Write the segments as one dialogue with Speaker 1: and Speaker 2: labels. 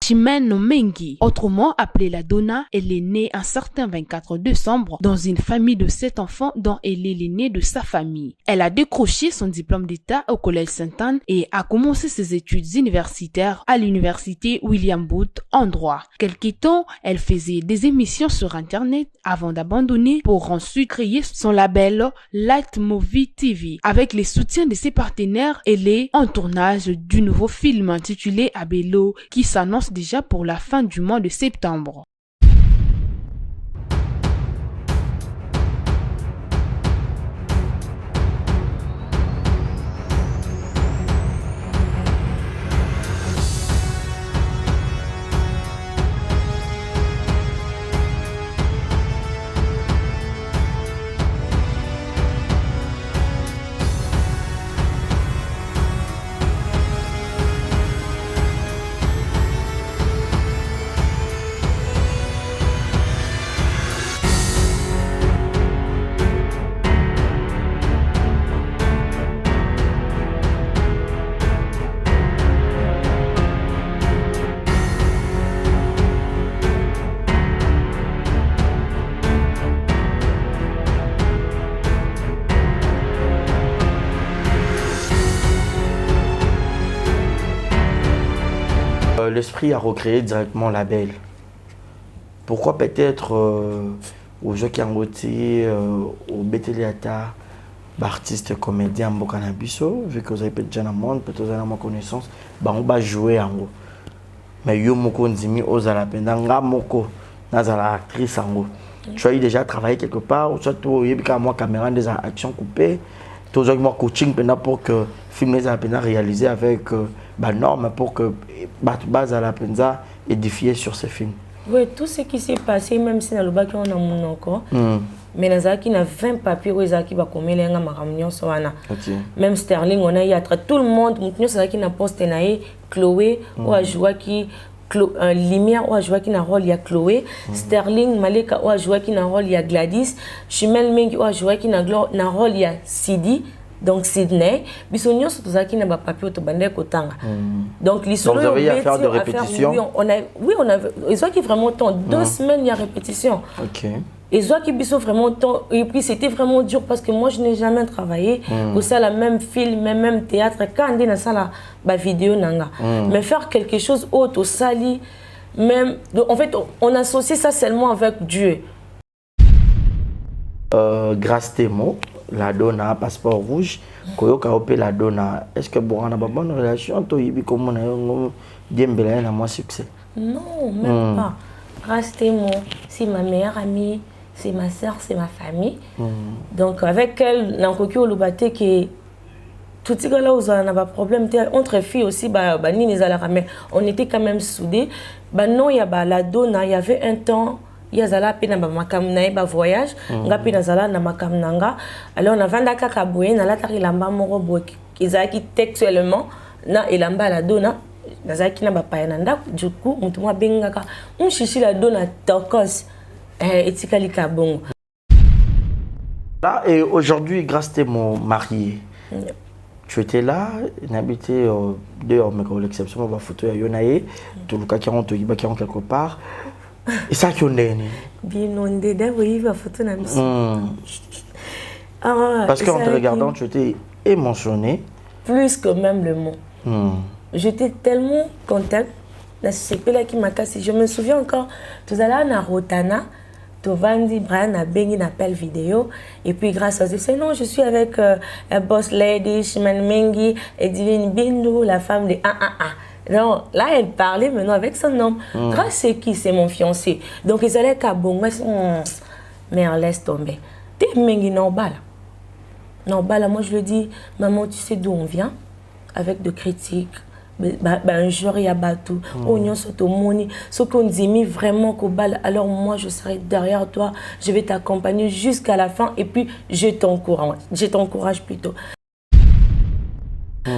Speaker 1: Chimène Mengi, autrement appelée la Donna, elle est née un certain 24 décembre dans une famille de 7 enfants dont elle est l'aînée de sa famille. Elle a décroché son diplôme d'État au Collège Sainte-Anne et a commencé ses études universitaires à l'université William Booth en droit. Quelque temps, elle faisait des émissions sur Internet avant d'abandonner pour ensuite créer son label Light Movie TV. Avec les soutiens de ses partenaires, elle est en tournage du nouveau film intitulé Abelo qui s'annonce déjà pour la fin du mois de septembre.
Speaker 2: L'esprit a recréé directement la belle. Pourquoi peut-être aux gens qui ont voté, au Bétéliata, artistes, comédiens, Mbokanabiso, vu que vous avez peut-être déjà dans le monde, peut-être vous avez ma connaissance, on va jouer en gros. Mais yo moko ndimi ozala pendanga moko nazala actrice en gros. Tu as déjà travaillé quelque part, ou soit tu as moi caméra des actions coupées, tu as moi coaching pour que le film les a réalisé avec normes pour que base à la penza édifié sur ces films.
Speaker 3: Oui, tout ce qui s'est passé, même si dans le bac on a mon encore, mais dans qui na 20 papiers où ils qui va comme les nga makamnyo soana. Même Sterling on a y a tout le monde, mutnyo ça qui na poste nae Chloé ou a joué qui Lumière ou a joué qui na rôle il y a Chloé, Sterling Maleka ou a joué qui na rôle il y a Gladys, Chimène Mengi ou a joué qui na rôle il y a Sidi. Donc Sydney, bisognos tout ça qui n'a pas papier au bandé kotanga. Donc
Speaker 2: vous avez eu à faire de répétitions.
Speaker 3: Oui, on a ils ont qui vraiment temps 2 semaines il y a répétition.
Speaker 2: OK.
Speaker 3: Ils ont qui bisou vraiment temps et puis c'était vraiment dur parce que moi je n'ai jamais travaillé au ça la même film, même théâtre quand on est dans ça la vidéo nanga. Mais faire quelque chose autre au sali même en fait on associe ça seulement avec Dieu.
Speaker 2: Grâce Temo, la Donna, passeport rouge, Koyoka Opé la Donna. Est-ce que bon, on a une bonne relation? Tu as comme on a moins succès?
Speaker 3: Non, même pas. Grâce Temo, c'est ma meilleure amie, c'est ma soeur, c'est ma famille. Donc avec elle, qui tout ce là où on a pas problème entre filles aussi on était quand même soudés. Non, il y a la Donna, il y avait un temps. Il y a zala pena ba makam na ba voyage ngapi na zala na makam nanga alors on a vanda kaka boye na la tarilamba moko boye izaki textuellement na elamba la Donna na zaki na ba payananda du coup mutu mwa bengaka shishi la Donna tokos etikali kabongo.
Speaker 2: Là et aujourd'hui grâce à mon marié. Tu étais là, n'habité dehors mais comme l'exception on va photo à Yonae tout le cas qui rentre quelque part. Et ça qui est
Speaker 3: bien on est d'abord il va photo na
Speaker 2: parce qu'en te regardant tu étais émotionné
Speaker 3: plus que même le mot. J'étais tellement contente na c'est là qui m'a cassé. Je me souviens encore tout à l'heure na Rotana Tovandi Brian a bengi n'appel vidéo et puis grâce à ça c'est non je suis avec un boss lady Chimène Mengi et Divine Bindu la femme de Non, là, elle parlait maintenant avec son homme. Grâce à qui c'est mon fiancé. Donc, ils allaient à bon, mais on laisse tomber. T'es mengi normal. Normal, moi je lui dis, maman, tu sais d'où on vient? Avec de critiques. Un jour, il y a battu. On s'automoni. Ce qu'on dit, vraiment qu'au bal, alors moi, je serai derrière toi. Je vais t'accompagner jusqu'à la fin. Et puis, je t'encourage plutôt.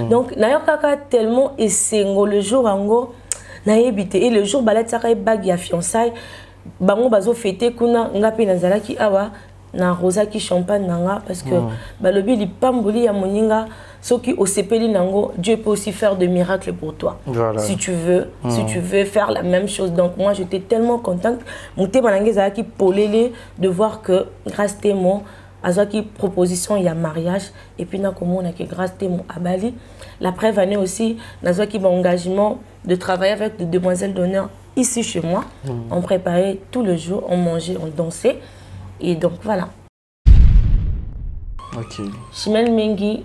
Speaker 3: Donc, nayoka tellement et c'est le jour ango naébité et le jour balet sakai bag ya fiançailles bango bazo fêter kuna ngapi nazala ki awa na rosa ki champagne nanga parce que balobi li pamboli ya moninga Ce qui au CPL Nango, Dieu peut aussi faire des miracles pour toi.
Speaker 2: Voilà.
Speaker 3: Si tu veux faire la même chose. Donc moi j'étais tellement contente. Mon thé qui polélé de voir que grâce à mon azaki proposition il y a mariage et puis na comment on a que grâce à mon abali. La preuve année aussi nazaki mon engagement de travailler avec des demoiselles d'honneur ici chez moi. On préparait tout le jour, on mangeait, on dansait et donc voilà.
Speaker 2: Ok.
Speaker 3: Chimène Mengi.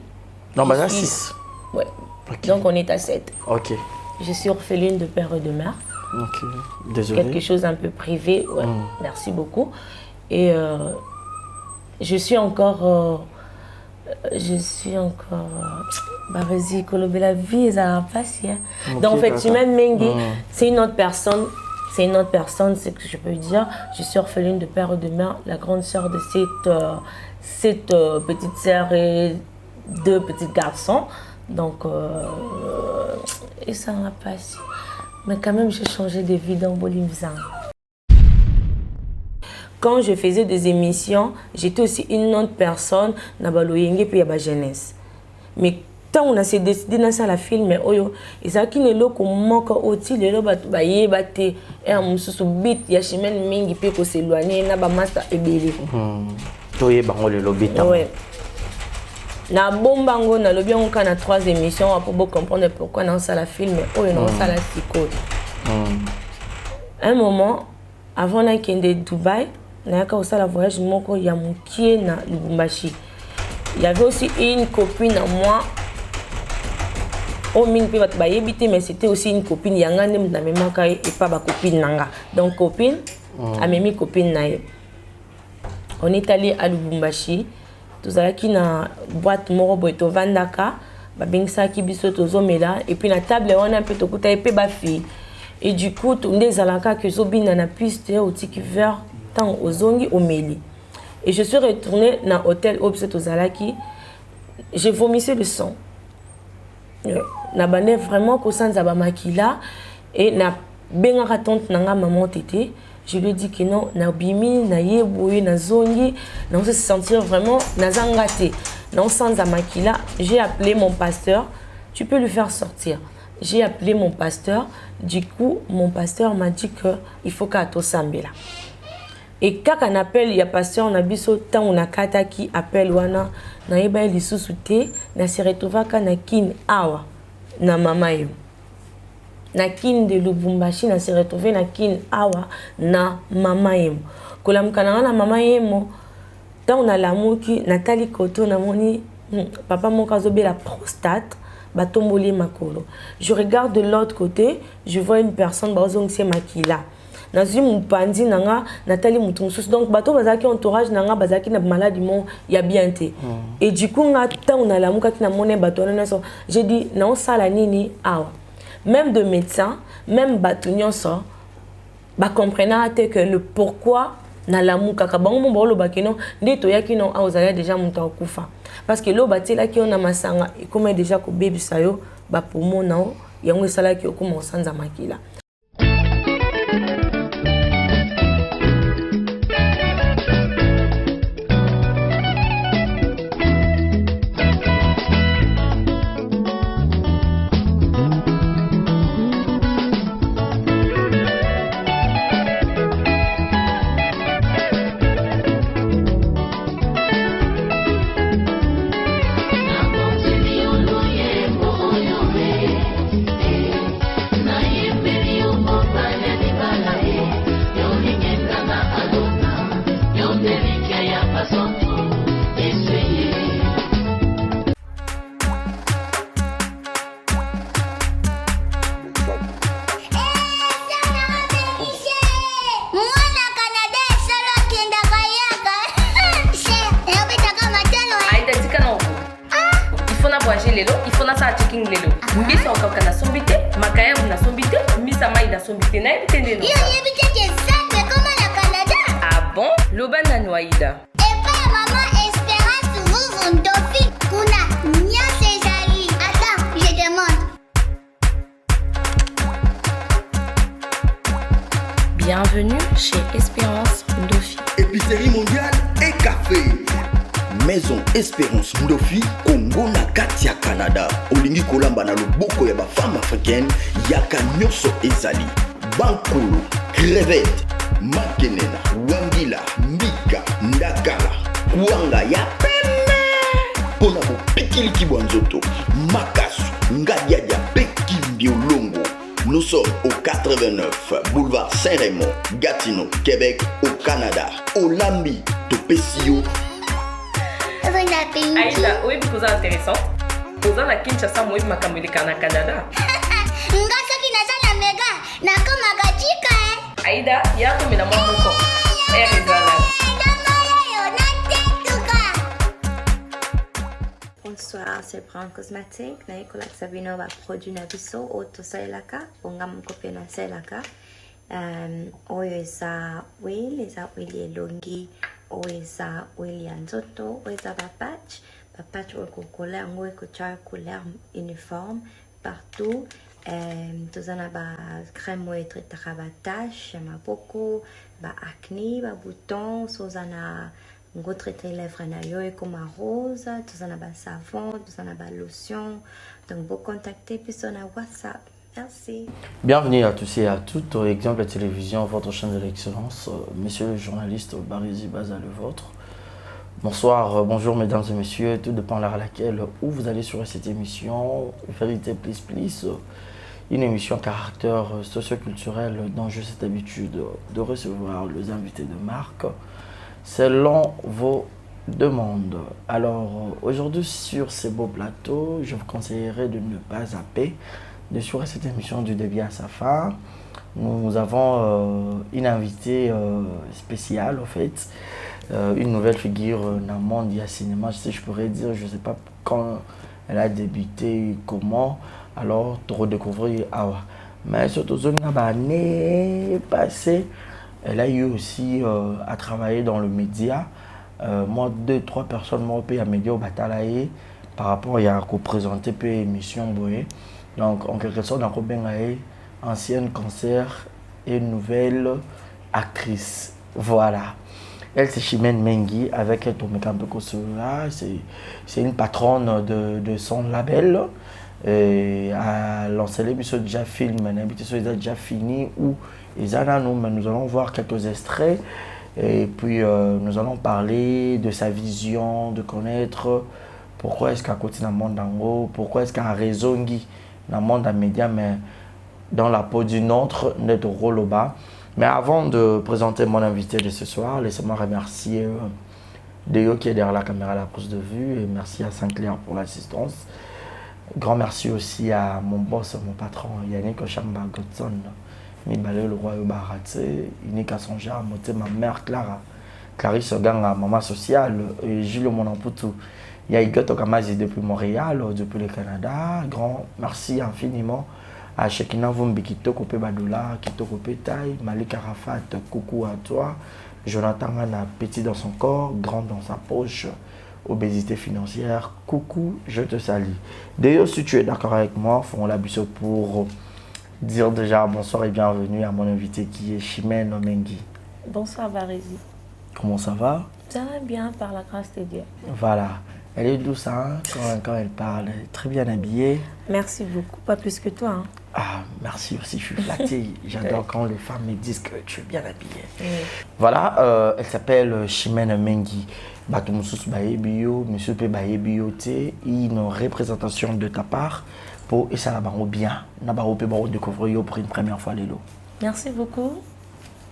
Speaker 2: Non, bah là, 6.
Speaker 3: Ouais.
Speaker 2: Okay.
Speaker 3: Donc on est à 7.
Speaker 2: Ok.
Speaker 3: Je suis orpheline de père et de mère.
Speaker 2: Ok. Désolé.
Speaker 3: Quelque chose un peu privé. Ouais. Merci beaucoup. Et je suis encore. Bah vas-y, Kolobe, la vie, ça va passer. Okay, donc en fait, Chimène Mengi, c'est une autre personne. C'est une autre personne, c'est ce que je peux dire. Je suis orpheline de père et de mère, la grande sœur de cette petite sœur et 2 petits garçons. Donc, et ça m'a passé. Mais quand même, j'ai changé de vie dans Bolivie. Quand je faisais des émissions, j'étais aussi une autre personne dans Baloyenge et puis à la jeunesse. Mais quand on a décidé dans la film, et ça qui est là qu'on manque aussi, les lots baillés battent et un moussou bit, il y a Chimène Mengi puis qu'on s'éloigne, n'a pas master et belé.
Speaker 2: Toi, bango le lobby.
Speaker 3: Ouais. Na bombango na lobby on a 3 émissions pour comprendre pourquoi dans ça la film, non ça la psycho. Un moment avant na kende Dubaï, na ka ça la voyage moko ya mukie na Lubumbashi. Il y avait aussi une copine à moi. Mais c'était aussi une copine. Et pas ma copine. Donc, copine, à mes copines. On est allé à Lubumbashi. Tout à qui na boîte moro to vandaka. Babingsa qui biso tozo mela. Et puis, la table, on a un peu de côté et bafi. Et du coup, on est à que Zobina na piste au tiki vert, tant aux zongi au meli. Et je suis retournée dans l'hôtel Obset aux Zalaki. J'ai vomissé le sang. Na bane vraiment ko sans abamakila et na benga tante nanga maman tété. Je lui ai dit que non, na bimi na yeboye na zongi, na on se sentir vraiment na zangate. Non sans amakila, j'ai appelé mon pasteur. Tu peux lui faire sortir. J'ai appelé mon pasteur. Du coup, mon pasteur m'a dit que il faut qu'à to sambela. Et quand on appelle, il y a pasteur, on a biso tant on a kata qui appelle wana na eba li susute na se retrouva kana kin awa na mama yo. Na kin de Lubumbashi na se retrouver na kin awa na mama yo. Kolamkana na mama yo tant on a l'amour qui Nathalie Koto na moni papa mon kazobe la prostate batomboli makolo. Je regarde de l'autre côté, je vois une personne bazong c'est makila. Nazi mupandi nanga Nathalie Mutunsus donc bato bazaki entourage nanga bazaki na maladie mon ya bien té et du coup nga tant on a la muka na moné bato na so j'ai dit non ça la nini awa même de médecins même bato nyonso ba comprendre que le pourquoi na la muka ka bango mo lo bakeno ndeto yaki non aozala déjà muta okufa parce que lo batela ki on a masanga et comme déjà ko baby sayo ba poumon na yango sala ki okuma sanza makila.
Speaker 4: Ah bon? Lobana Noaïda.
Speaker 5: Et pas maman Espérance vous Dofi Kuna Nia Césari. Attends, je demande.
Speaker 4: Bienvenue chez Espérance Dofi.
Speaker 6: Épicerie mondiale et café. Maison Espérance Ndofi Congo na kati ya Canada. Olingi kolamba na loboko ya ba femme africaine yaka nyonso ezali. Bankulu, crevette, makenena, wangila, mbika, ndakala, kuanga ya pembe. Pona bo pikili kibwanzoto, makasu, ngadiadia peki mbiolongo. Nous sommes au 89 boulevard Saint-Raymond, Gatineau, Québec, au Canada. Olambi, Topesio.
Speaker 4: Aïda, oui, parce que c'est intéressant. Posant la Kinshasa, moi, je m'accamule au Canada. Aïda, il y a comme une amant
Speaker 7: Bonsoir, c'est Brown Cosmétique. Naikola Sabino va produire un biseau auto sailaka, ongam kopena sailaka. Oyo eza wheel, eza wheel longi, oyo eza wheel ya nzoto, oyo eza bapatch okokola yango ekotia couleur uniforme partout. Tozana ba crème oyo etretaka batache, maboko, ba acné, ba bouton, sozana ngo traiter lèvres na yo comme rose, tozana ba savon, tozana ba lotion. Donc vous contactez puis on a WhatsApp. Merci.
Speaker 2: Bienvenue à tous et à toutes. Exemple de télévision, votre chaîne de l'excellence. Monsieur le journaliste Barizi Baza le vôtre. Bonsoir, bonjour mesdames et messieurs. Tout dépend de l'heure à laquelle où vous allez sur cette émission. Vérité Please Please. Une émission à caractère socio-culturel dont j'ai cette habitude de recevoir les invités de marque selon vos demandes. Alors aujourd'hui sur ces beaux plateaux, je vous conseillerais de ne pas zapper, de suivre cette émission du début à sa fin. Nous avons une invitée spéciale en fait, une nouvelle figure dans le monde du cinéma, je pourrais dire, je ne sais pas quand elle a débuté, comment, alors de redécouvrir Awa. Mais surtout, l'année passée, elle a eu aussi à travailler dans le média. Moi, 2-3 personnes m'ont payé à média au Batalaye par rapport à présenter peu émission Boé. Donc, en quelque sorte, on a ancienne concert et nouvelle actrice. Voilà. Elle, c'est Chimène Mengi avec Tomekampe Kosola. C'est une patronne de son label. Et à lancer l'émission déjà film, l'émission est déjà finie ou nous allons voir quelques extraits et puis nous allons parler de sa vision, de connaître pourquoi est-ce qu'à côté dans le monde d'Ango, pourquoi est-ce qu'à raison dans le monde des médias, mais dans la peau d'une autre, notre rôle au bas. Mais avant de présenter mon invité de ce soir, laissez-moi remercier Déo qui est derrière la caméra à la prise de vue et merci à Saint-Clair pour l'assistance. Grand merci aussi à mon boss, mon patron Yannick Oshamba Godson. Le roi Barate, unique à son genre, ma mère Clara, Clarisse Ganga, maman sociale, et Gilles Monamputu. Il y a Igoto Kamazi depuis Montréal, depuis le Canada. Grand merci infiniment à Shekina Vumbi qui te coupe Badoula, qui te coupe Taï, Malik Arafat, coucou à toi. Jonathan Gana, petit dans son corps, grand dans sa poche. Obésité financière, coucou, je te salue. D'ailleurs, si tu es d'accord avec moi, faisons la bise pour dire déjà bonsoir et bienvenue à mon invité qui est Chimène Mengi.
Speaker 3: Bonsoir Barizi.
Speaker 2: Comment ça va?
Speaker 3: Ça va bien par la grâce de Dieu.
Speaker 2: Voilà. Elle est douce hein, quand elle parle, elle est très bien habillée.
Speaker 3: Merci beaucoup, pas plus que toi. Hein.
Speaker 2: Ah, merci aussi, je suis flatté. J'adore quand les femmes me disent que tu es bien habillée. Voilà, elle s'appelle Chimène Mengi. Batumoussous Baébio, Monsieur P. Baébio, une représentation de ta part pour et ça la barre bien. Na barre peut découvrir pour une première fois les lots.
Speaker 3: Merci beaucoup.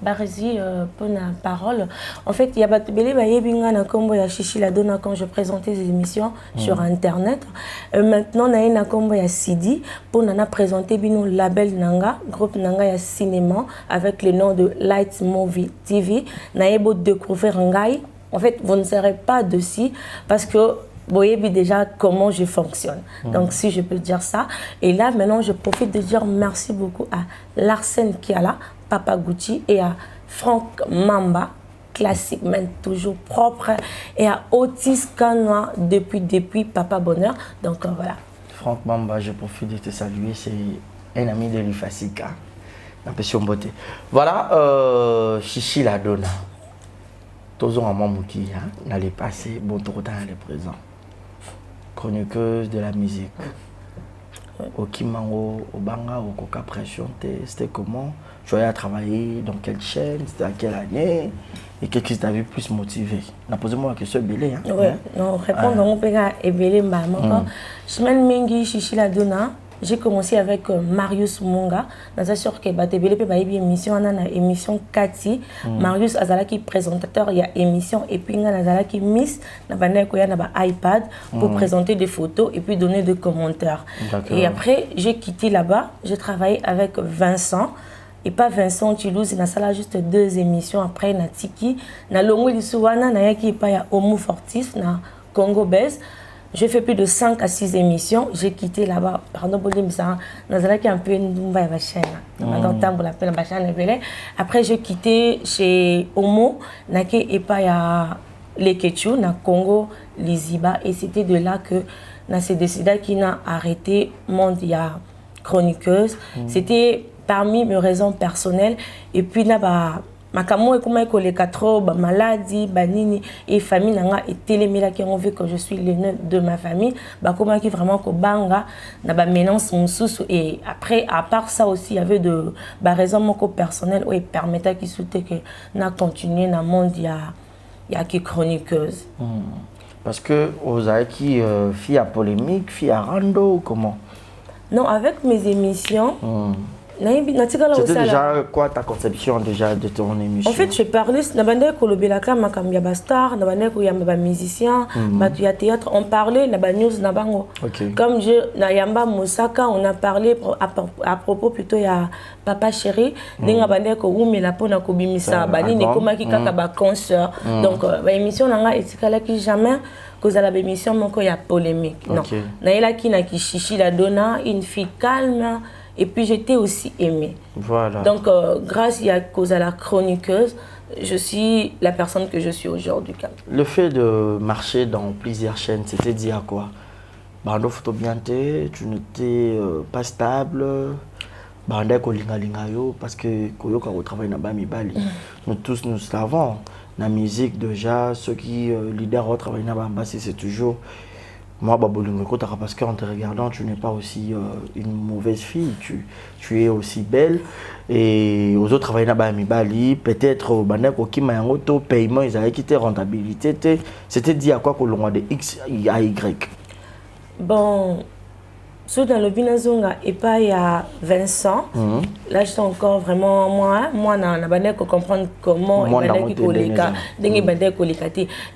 Speaker 3: Barizi pour la parole. En fait, il y a pas de belé Baébinga na combo ya Chichi la donna quand je présentais des émissions sur internet. Maintenant na na combo ya Sidi pour nana présenter bino label nanga, groupe nanga ya cinéma avec le nom de Light Movie TV. Na ebo découvrir ngai. En fait, vous ne serez pas dessus parce que vous voyez déjà comment je fonctionne. Donc, si je peux dire ça. Et là, maintenant, je profite de dire merci beaucoup à Larsen Kiala, Papa Gucci et à Franck Mamba, classique, mais toujours propre, et à Otis Kanoa depuis Papa Bonheur. Donc, voilà.
Speaker 2: Franck Mamba, je profite de te saluer. C'est un ami de l'Ifasika. La passion beauté. Voilà, Chichi la Donna. Tous en Mamouki, n'allait passer, bon, trop dans les présents. Chroniqueuse de la musique. Au Kimango, au Banga, au Coca Pression, c'était comment? Tu as travaillé dans quelle chaîne? C'était à quelle année? Et qu'est-ce qui t'a vu plus motivé? On a posé moi la question Belé.
Speaker 3: Oui, non, répondre à mon père et Belé Mbamaka. Semaine Mengi, Chichi la Dona. J'ai commencé avec Marius Munga. Dans sûr que Belé peut une émission, on a une émission Kati. Marius Azalaki présentateur, il y a émission et puis on a Azalaki Miss, on a iPad pour présenter des photos et puis donner des commentaires. Et après, j'ai quitté là-bas. J'ai travaillé avec Vincent. Et pas Vincent Toulouse, il y a juste 2 émissions après, na Tiki, na Longo Lisouana, na Yaki, il y a Homo Fortis, na Congo Bez. J'ai fait plus de 5 à 6 émissions. J'ai quitté là-bas. Pardon pour dire, ça, un peu une chaîne. Après, j'ai quitté chez Homo, Nake et pas ya les Ketchou, na Congo, les Ziba. Et c'était de là que na s'est décidé qu'il a arrêté Mondia chroniqueuse. C'était parmi mes raisons personnelles. Et puis là, Makamo et comment les 4 maladies, banini et famille nanga et téléméla qui ont vu que je suis l'aîné de ma famille. Comment qui vraiment que banga na ba ménance mususu et après à part ça aussi il y avait de raisons moko personnelles où permettait qui souhaitait que na continuer dans monde il y a qui chroniqueuse.
Speaker 2: Parce que aux qui fille à polémique, fille à rando comment?
Speaker 3: Non, avec mes émissions.
Speaker 2: C'était déjà quoi ta conception déjà de ton émission?
Speaker 3: En fait, je parlais de star, de musicien, de théâtre. On parlait de news. Comme Nayamba Moussaka, on a parlé à propos plutôt de Papa Chéri. Donc, l'émission n'a jamais cause à la émission, il y a polémique. Non. Naïla qui n'a qui chichi la donna, une fille calme. Et puis j'étais aussi aimée.
Speaker 2: Voilà.
Speaker 3: Donc grâce à cause à la chroniqueuse, je suis la personne que je suis aujourd'hui.
Speaker 2: Le fait de marcher dans plusieurs chaînes, c'était dit à quoi? Bando photo bien tu n'étais pas stable. Bando kolingalingayo parce que koyoka au travail na bami bali. Nous tous nous savons. La musique déjà, ceux qui leader au travail na bamba c'est toujours. Moi, parce qu'en te regardant, tu n'es pas aussi une mauvaise fille, tu es aussi belle. Et aux autres travailleurs, peut-être au paiement, ils avaient quitté rentabilité. C'était dit à quoi que l'on a de X à Y?
Speaker 3: Bon, sur dans le Binazonga et pas il y a Vincent, là je suis encore vraiment moi na comprendre comment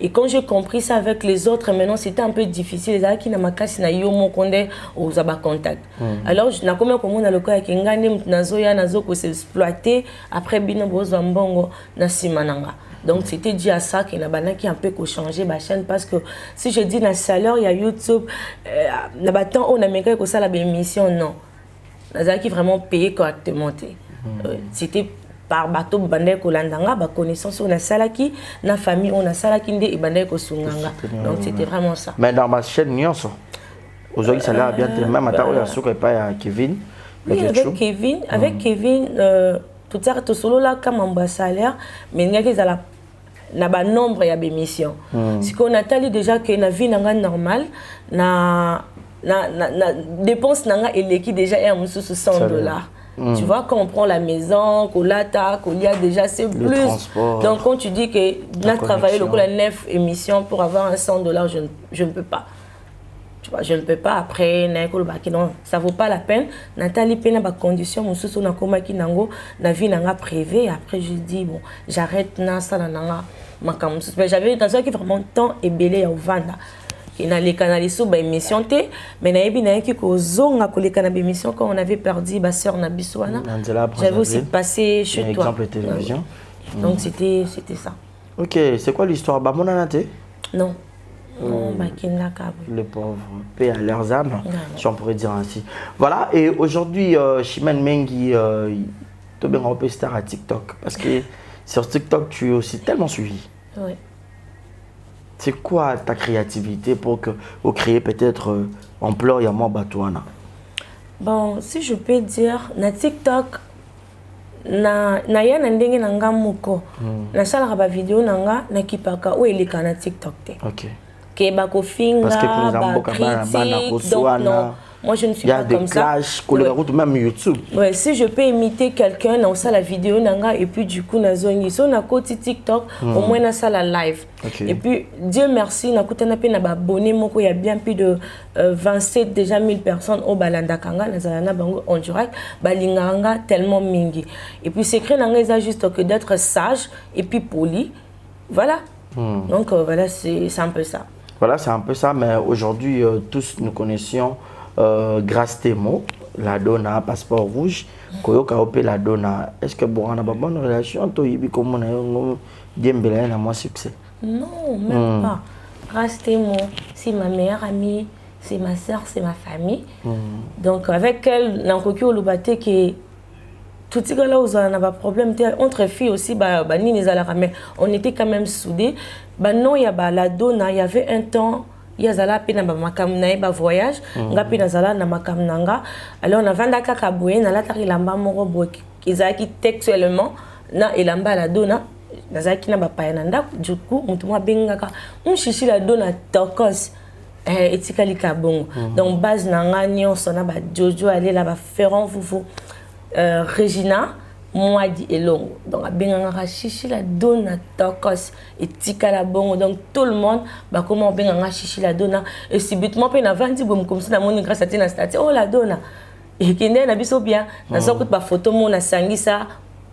Speaker 3: et quand j'ai compris ça avec les autres maintenant c'était un peu difficile les qui na makasi na yo mo konde aux aba contact alors na comment comment na lokola ki ngane nazoya nazoko s'exploiter après bino bozo mbongo na simananga. Donc c'était dû à ça qu'il y a un peu changé ma chaîne parce que si je dis dans le salaire il y a YouTube on a mis que ça la émission non n'a qui vraiment payé correctement c'était par bateau bandé ko landanga ba connaissance on a salaki na famille on a salaki ndé et bandé ko sunganga donc c'était vraiment ça.
Speaker 2: Mais dans ma chaîne Nyonso aujourd'hui ça l'a bien même à ta souka pas Kevin.
Speaker 3: Oui, avec Kevin tout ça tout solo là comme un salaire mais il y a na nombre ya d'émissions. Si qu'on a tali déjà que na vie nanga normal na dépense nanga eleki déjà est à $100. Tu vois quand on prend la maison, qu'on l'attaque, qu'il y a déjà c'est plus. Donc quand tu dis que on a travaillé le coup la 9 émissions pour avoir $100, je ne peux pas. Je ne peux pas après non ça vaut pas la peine Nathalie pena ba condition mususu na koma ki nango na vie nanga privée après je dis bon j'arrête na ça nanga makambo mais j'avais dans ça qui vraiment temps et belé ya ovanda et na les canaux sous ba émission té mais na yebi na ki ko zonga ko les canaux émission quand on avait perdu ba sœur na biswana j'avais aussi passé chez toi
Speaker 2: exemple télévision
Speaker 3: donc c'était ça.
Speaker 2: OK, c'est quoi l'histoire ba monana té?
Speaker 3: Non.
Speaker 2: Les pauvres, paix à leurs âmes, si on pourrait dire ainsi. Voilà, et aujourd'hui, Chimène Mengi, tu es bien star à TikTok. Parce que sur TikTok, tu es aussi tellement suivi.
Speaker 3: Oui.
Speaker 2: C'est quoi ta créativité pour créer peut-être ampleur Yama Batouana?
Speaker 3: Bon, si je peux dire, na TikTok, na ya na ndenge na nga moko na sala ba vidéo na nga na kipaka o eleka na TikTok te.
Speaker 2: OK.
Speaker 3: Que ba ko finga ba critique donc non. Moi, je ne suis pas comme ça. Il y a des clashs,
Speaker 2: même YouTube.
Speaker 3: Ouais, si je peux imiter quelqu'un dans ça la vidéo nanga et puis du coup na zongi so na côté TikTok au moins na ça la live. Et puis Dieu merci na kutana pe na ba abonné moko il y a bien plus de 27 déjà 1000 personnes au balanda kanga na zalana bango en direct balinganga tellement mingi. Et puis secret nanga ils a juste que d'être sage et puis poli. Voilà. Donc voilà, c'est un peu ça.
Speaker 2: Voilà, c'est un peu ça, mais aujourd'hui tous nous connaissions Grâce Temo, la Donna, Passeport Rouge, Koyoka Opé, la Donna. Est-ce que bon, on a une bonne relation? Toi, comme on a bien moins succès?
Speaker 3: Non, même pas. Grâce Temo, c'est ma meilleure amie, c'est ma soeur, c'est ma famille. Donc avec elle, dans Kokyo Lubate, qui tout ce là où on a pas problème entre filles aussi, mais on était quand même soudés. Non, il y a la Donna, il y avait un temps. Il y a zala pena ba makam na ba voyage nga pena zala na makam nanga alors na vanda kaka boye na la tari lamba moko boye izaki textuellement na elamba la Donna na zaki na ba payananda du coup mutu mwa bengaka shishi la Donna tokos etikali ka bongo donc base nanga nyonso na ba Jojo aller là ba Ferrand Foufou Regina Mwadi Elongo donc benganga shishi la Donna tokos etika la bongo donc tout le monde ba comment benganga shishi la Donna et subitement pe na vandi bom comme ça na moni grâce à tina statut oh la Donna et kende na biso bien na soko ba photo mon na sangisa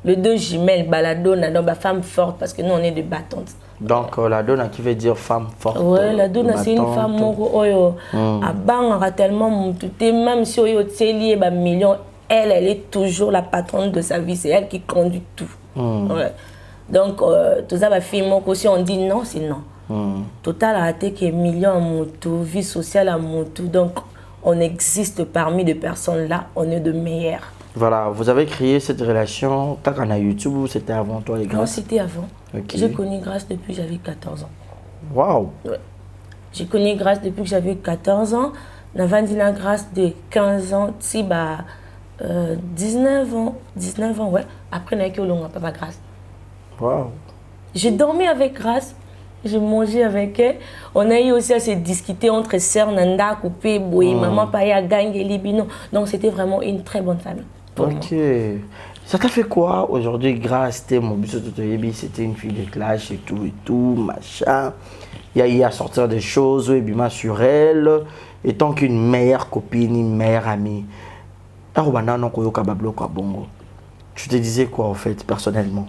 Speaker 3: le deux jumelles ba la Donna donc ba femme forte parce que nous on est de battantes.
Speaker 2: Donc la Donna qui veut dire femme forte.
Speaker 3: Ouais, la Donna c'est une femme moko oyo abanga tellement mututé même si oyo teli ba million. Elle est toujours la patronne de sa vie, c'est elle qui conduit tout. Ouais. Donc, tout ça, ma fille, si on dit non, c'est non. Total a été que millions à moto, vie sociale à moto. Donc, on existe parmi des personnes là, on est de meilleurs.
Speaker 2: Voilà, vous avez créé cette relation, quand on a YouTube ou c'était avant toi les Grâce?
Speaker 3: Non, c'était avant. J'ai connu Grâce depuis que j'avais 14 ans.
Speaker 2: Waouh!
Speaker 3: Ouais. J'ai connu Grâce depuis que j'avais 14 ans. Navandina Grâce de 15 ans, si bah. 19 ans, ouais. Après, on a eu Papa Grâce.
Speaker 2: Wow.
Speaker 3: J'ai dormi avec Grâce, j'ai mangé avec elle. On a eu aussi à se discuter entre sœurs, Nanda, Coupé, Boé, Maman, Paya, Gang et Libino. Donc, c'était vraiment une très bonne famille.
Speaker 2: Ok. Moi. Ça t'a fait quoi aujourd'hui, Grâce Temo? C'était une fille de clash et tout, machin. Il y a à sortir des choses, sur elle, étant qu'une meilleure copine, une meilleure amie. Tu te disais quoi en fait personnellement?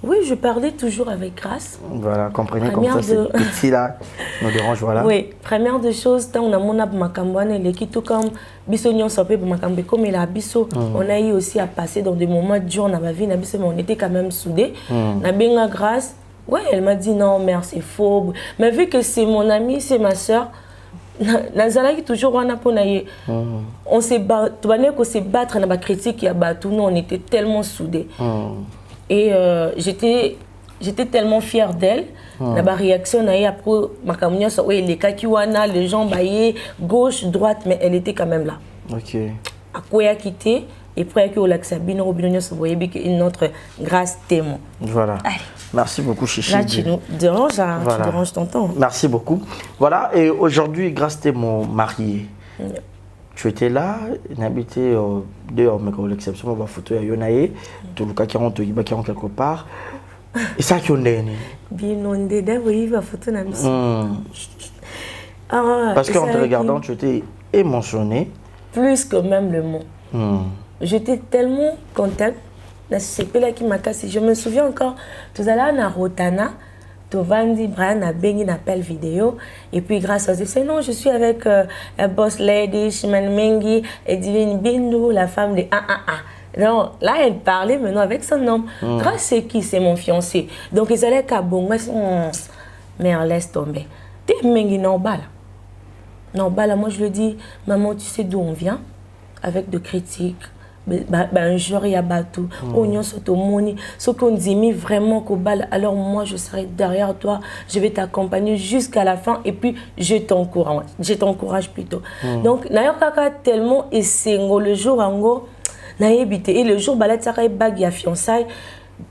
Speaker 3: Oui, je parlais toujours avec Grâce.
Speaker 2: Voilà, comprenez comme ça, c'est petit là, nous dérange, voilà.
Speaker 3: Oui, première des choses, on a mon abmakambouane, l'équipe tout comme Bissonion Sopé, Makambe, comme il a Bisso, on a eu aussi à passer dans des moments durs dans ma vie, mais on était quand même soudés. On a bien Grâce, ouais, elle m'a dit non, mère, c'est faux. Mais vu que c'est mon amie, c'est ma soeur, Nazalaki toujours on s'est battre dans la critique nous on était tellement soudés et j'étais tellement fière d'elle la réaction après ma les kakiwana les gens baillés gauche droite mais elle était quand même là.
Speaker 2: OK.
Speaker 3: À quoi a quitté et après que Olaxabino Robinonio se voyait une autre Grâce Temo.
Speaker 2: Voilà. Allez. Merci beaucoup, Chichi.
Speaker 3: Là, tu nous déranges, hein, voilà. Tu déranges ton temps.
Speaker 2: Merci beaucoup. Voilà, et aujourd'hui, Grâce Temo marié. Tu étais là, n'habitais dehors, mais quand l'exception, on va photo à Yonaye, tout le cas qui rentre quelque part. Et ça qui est
Speaker 3: bien, on est d'abord, il va photo na
Speaker 2: parce qu'en te regardant, tu étais émotionné.
Speaker 3: Plus que même le mot. J'étais tellement contente. Je me souviens encore, tout à l'heure, on Rotana, Tovandi, Brian a bengi appel vidéo, et puis grâce à ça, non, je suis avec la boss lady, Shiman Mengi, et Divine Bindou, la femme de 111. Non, là, elle parlait maintenant avec son nom. Grâce à qui c'est mon fiancé. Donc, ils allaient à bon, mais on laisse tomber. T'es Mengi, non, bala. Non, bala, moi je lui dis, maman, tu sais d'où on vient? Avec de critiques. Un jour il y a tout on s'automoni ce qu'on dit vraiment qu'au bal alors moi je serai derrière toi, je vais t'accompagner jusqu'à la fin et puis je t'encourage plutôt. Donc n'ayant pas tellement et c'est le jour en gros nayebi te. Et le jour balatisaka bague ya fiançailles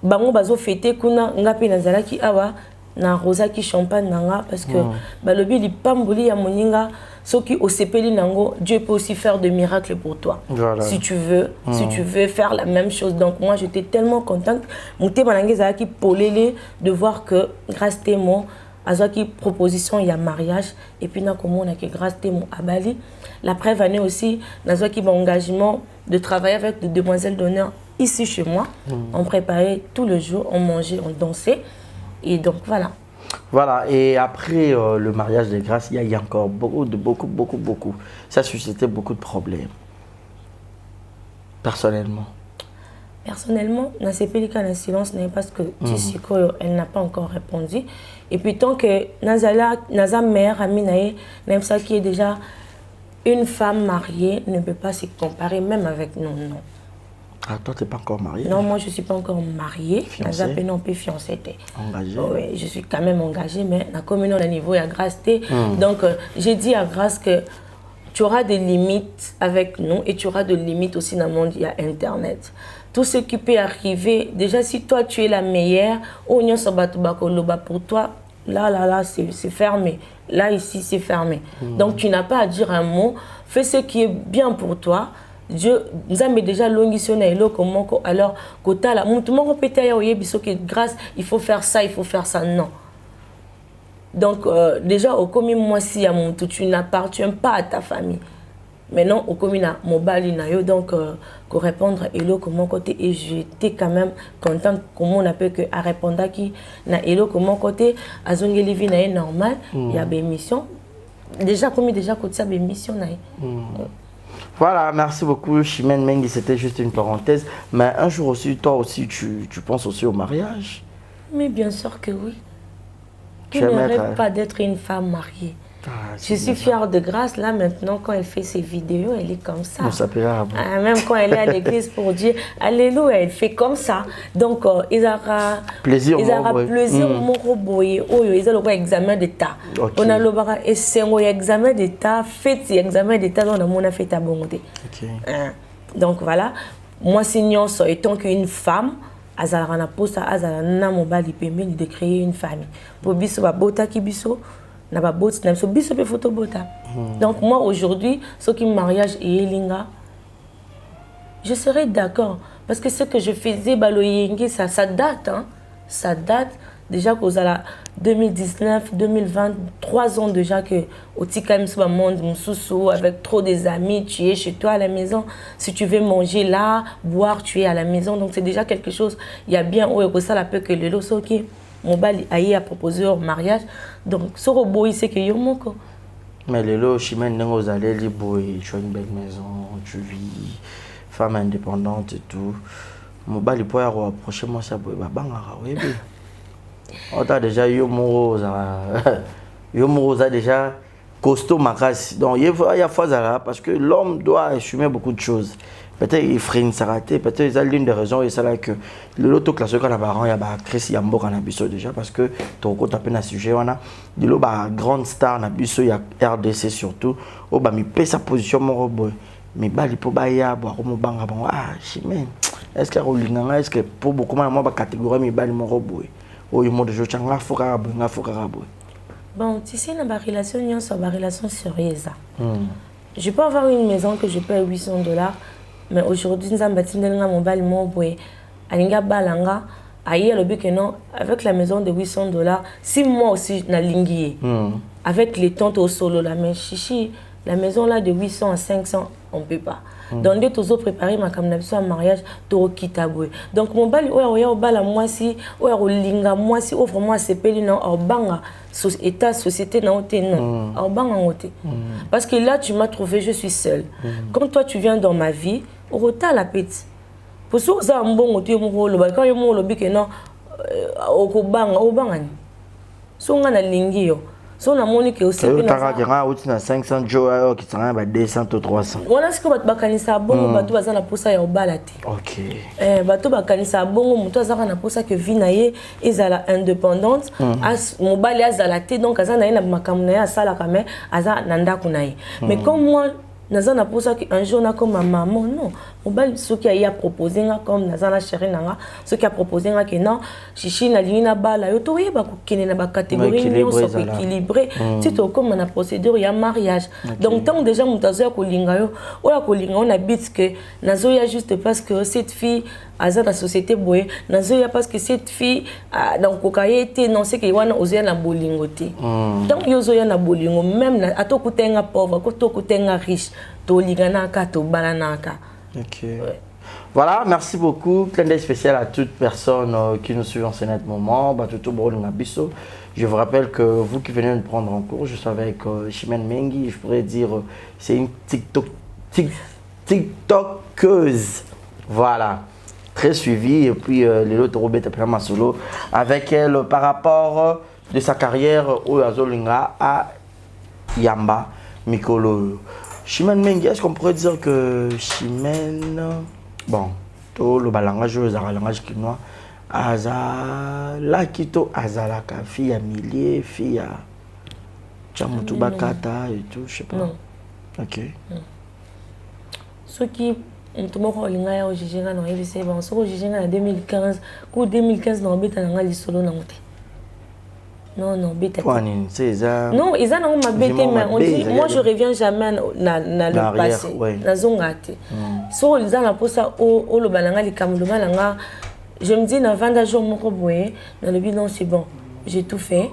Speaker 3: bango bazo fêter kuna ngapi nazalaki awa na rosaki champagne nanga parce que balobi lipamboli ya moninga soki osepeli nango, Dieu peut aussi faire des miracles pour toi. Voilà. Si tu veux faire la même chose. Donc moi j'étais tellement contente monté manangé zalaki polele de voir que grâce témoin azaki proposition il y a mariage et puis na comment on a que grâce témoin à Bali. La preuve année aussi nazaki mon engagement de travailler avec des demoiselles d'honneur ici chez moi. On préparait tout le jour, on mangeait, on dansait et donc voilà.
Speaker 2: Voilà, et après le mariage de grâce, il y a encore beaucoup. Ça suscitait beaucoup de problèmes. Personnellement.
Speaker 3: Personnellement, na sepelika na silence parce que Tissiko elle n'a pas encore répondu. Et puis tant que naza mère amie nae, même ça qui est déjà une femme mariée ne peut pas se comparer même avec nous, non.
Speaker 2: Ah, toi, tu n'es pas encore mariée?
Speaker 3: Non, moi, je ne suis pas encore mariée. Je non plus fiancée.
Speaker 2: Engagée?
Speaker 3: Oui, je suis quand même engagée, mais la commune au niveau, il y a grâce. Donc, j'ai dit à grâce que tu auras des limites avec nous et tu auras des limites aussi dans le monde, il y a Internet. Tout ce qui peut arriver, déjà, si toi, tu es la meilleure, pour toi, là, c'est fermé. Là, ici, c'est fermé. Donc, tu n'as pas à dire un mot. Fais ce qui est bien pour toi. Dieu nous a déjà longissionné comment alors kota la mutumo répéter ya oyebiso que grâce il faut faire ça non. Donc déjà au commis moi si ya mutu tu n'appartiens pas à ta famille. Maintenant au commis na mobali na yo donc ko répondre hello comment côté et j'étais quand même contente comment on appelle que à répondre qui na hello comment côté azongeli vi na normal il y a des missions déjà commis déjà côté ça des missions na.
Speaker 2: Voilà, merci beaucoup Chimène Mengi, c'était juste une parenthèse. Mais un jour aussi, toi aussi, tu penses aussi au mariage?
Speaker 3: Mais bien sûr que oui. Qui ne rêve pas d'être une femme mariée? Je suis fière de Grâce, là maintenant, quand elle fait ses vidéos, elle est comme ça. Même quand elle est à l'église pour dire Alléluia, elle fait comme ça. Donc, ils auront plaisir, mon robot, ils ont examen d'état. On a le examen d'état, fait examen d'état, on a fait ta bonté. Donc voilà, moi, sinon, étant qu'une femme, Azalana Posa, Azalana Mobali permet de créer une famille. Pour Bisso, Bota Kibiso. Donc moi aujourd'hui, ce qui me mariage et Elinga, je serais d'accord. Parce que ce que je faisais, ça date. Hein? Ça date déjà qu'aux 2019, 2020, 3 ans déjà que au Tikam monde avec trop des amis, tu es chez toi à la maison. Si tu veux manger là, boire, tu es à la maison. Donc c'est déjà quelque chose. Il y a bien ça la peu que le loso qui Mobali a proposé au mariage. Donc, ce robot, il sait que Yomoko.
Speaker 2: Mais le lot, Chimène, vous allez libre, tu as une belle maison, tu vis, femme indépendante et tout. Mobali, pour approcher moi, ça peut être oui. On a déjà Yomoro, déjà costaud, macasse. Donc, il y a fois là, parce que l'homme doit assumer beaucoup de choses. Peut-être il ferait une sarate, peut-être c'est l'une des raisons et c'est là que le loto classé quand la baron il y a Chris Yambo en abisso déjà parce que ton côté tapé na sujet on a de l'eau grande star na abisso il y a RDC surtout au ba mi paie sa position mon robot mais bali pour baya boire mon banga bon ah Chimène est-ce que rollinga est-ce que pour beaucoup moi ba catégorie mi bali mon robot au monde de jeu changa fora
Speaker 3: bon tu sais na ba relation nyon so ba relation sérieuse. Je peux avoir une maison que je paie $800. Mais aujourd'hui, nous avons bâti mon bal, mon boy, Alinga Balanga, aïe, le but que non, avec la maison de $800, si moi aussi, na lingué, avec les tantes au solo, la mais chichi, la maison là de 800 à 500, on ne peut pas. Donc, dès que tu as préparé ma caméra en mariage, tu as quitté. Donc, mon bal, au bal à moi si, au linga, moi si, offre moi ces pélis, non, au banga, état, société, non, au banga, parce que là, tu m'as trouvé, je suis seule. Quand toi, tu viens dans ma vie, au retard la petite. Pour ça, ça un bon côté, mon rôle, quand il y a mon lobby que non, au banga, so on a lingi yo. So on a monique aussi.
Speaker 2: Tu as 500 jours qui sont 200 ou 300.
Speaker 3: On a ce que tu bakanisa bon, bato bazana posa ya obalati.
Speaker 2: OK.
Speaker 3: Bato bakanisa bon, muto azaka na posa que vie naye ezala indépendante, as mobali azalate donc azana na makamuna ya sala kame aza nanda kunaye. Mais comme moi nazana posa qu'un jour na comme ma maman non, mobali soki aye apropose nga comme naza na chéri nanga soki apropose nga ke non chichi nalingi nabala yo toyeba kokende na bacatégorie nyonso koéquilibré ti tokóma na procédure ya mariage donc ntango déjà moto azoya kolinga yo oyo akolinga yo na bit ke nazoya juste parce que cette fille aza na société boye nazoya parce que cette fille nakokoka ye te non seke wana ozoya na bolingo te ntango yo ozoya na bolingo même ata okutenga pauvre to okutenga riche tolinganaka tobalanaka.
Speaker 2: Ok. Ouais. Voilà, merci beaucoup. Clin d'œil spécial à toute personne qui nous suit en ce moment. Je vous rappelle que vous qui venez de prendre en cours, je suis avec Chimène Mengi. Je pourrais dire c'est une TikTokeuse. Voilà. Très suivie. Et puis les autres Robert Apelama Solo. Avec elle par rapport de sa carrière au Azolinga à Yamba Mikolo. Chimène Mengi, est-ce qu'on pourrait dire que Chimène, bon, tout le langage, le langage chinois, Azala Kito, Azalaka, fille à milliers, fille à Chamutubakata et tout, je sais pas.
Speaker 3: Non.
Speaker 2: Ok.
Speaker 3: Ce qui, tout le monde a eu au Gigéga, non, il sait, bon, ce au Gigéga en 2015, coup 2015, non, bête à l'angle solo, non, non, bête. Non, ils ont ma bête, mais on dit, moi je reviens jamais dans le passé. Dans zongate. So ils ont la pose au le balanga les camoulomalanga. Je me dis, dans 20 jours mon roboé, dans le bilan c'est bon, j'ai tout fait.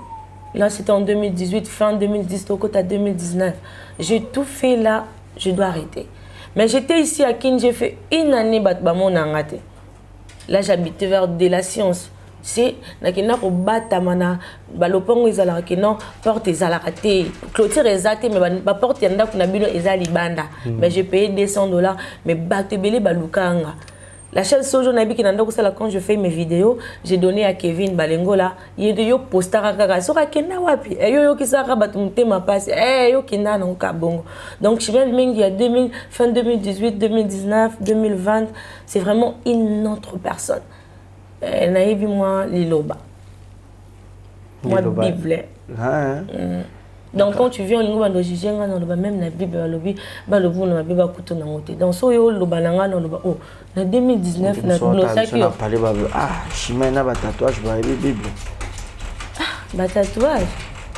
Speaker 3: Là c'était en 2018, fin 2010, au côté 2019. J'ai tout fait là, je dois arrêter. Mais j'étais ici à Kin, j'ai fait une année batbamon nangate. Là j'habitais vers de la science. C'est nakina ko batamana balopongo ezala kino porte ezala raté clôture ezate mais ba porte yanda kuna bino ezali banda mais j'ai payé $200 mais batebele balukanga la chaîne sojo na biki nanda ko sala quand je fais mes vidéos j'ai donné à Kevin Balengola yede yo postara kaka soka kenda wapi yo kisaka batumte ma passe yo kinda na ka bongo donc Chimène Mengi à fin 2018 2019 2020 c'est vraiment une autre personne. Naïbi moi liloba. Moi Bible. Donc quand tu viens au lingua de Jigenga dans le même la Bible lobby ba le bon na Bible kuto na ngote. Donc so yo loba nanga na loba oh na 2019 na glossaki yo.
Speaker 2: Chimène na ba tatouage ba Bible.
Speaker 3: Ba tatouage.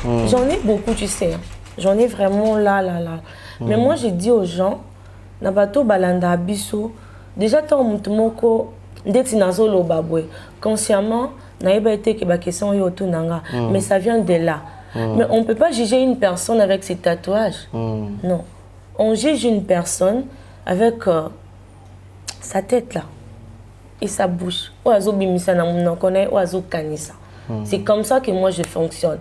Speaker 3: J'en ai beaucoup tu sais. J'en ai vraiment là. Mais moi j'ai dit aux gens na bato balanda biso déjà tant mutumoko ndeti nazolo babwe consciemment naïba été que ba question yo tunanga mais ça vient de là mais on peut pas juger une personne avec ses tatouages non on juge une personne avec sa tête là et sa bouche oazo bimisa na mon connaît oazo kanisa c'est comme ça que moi je fonctionne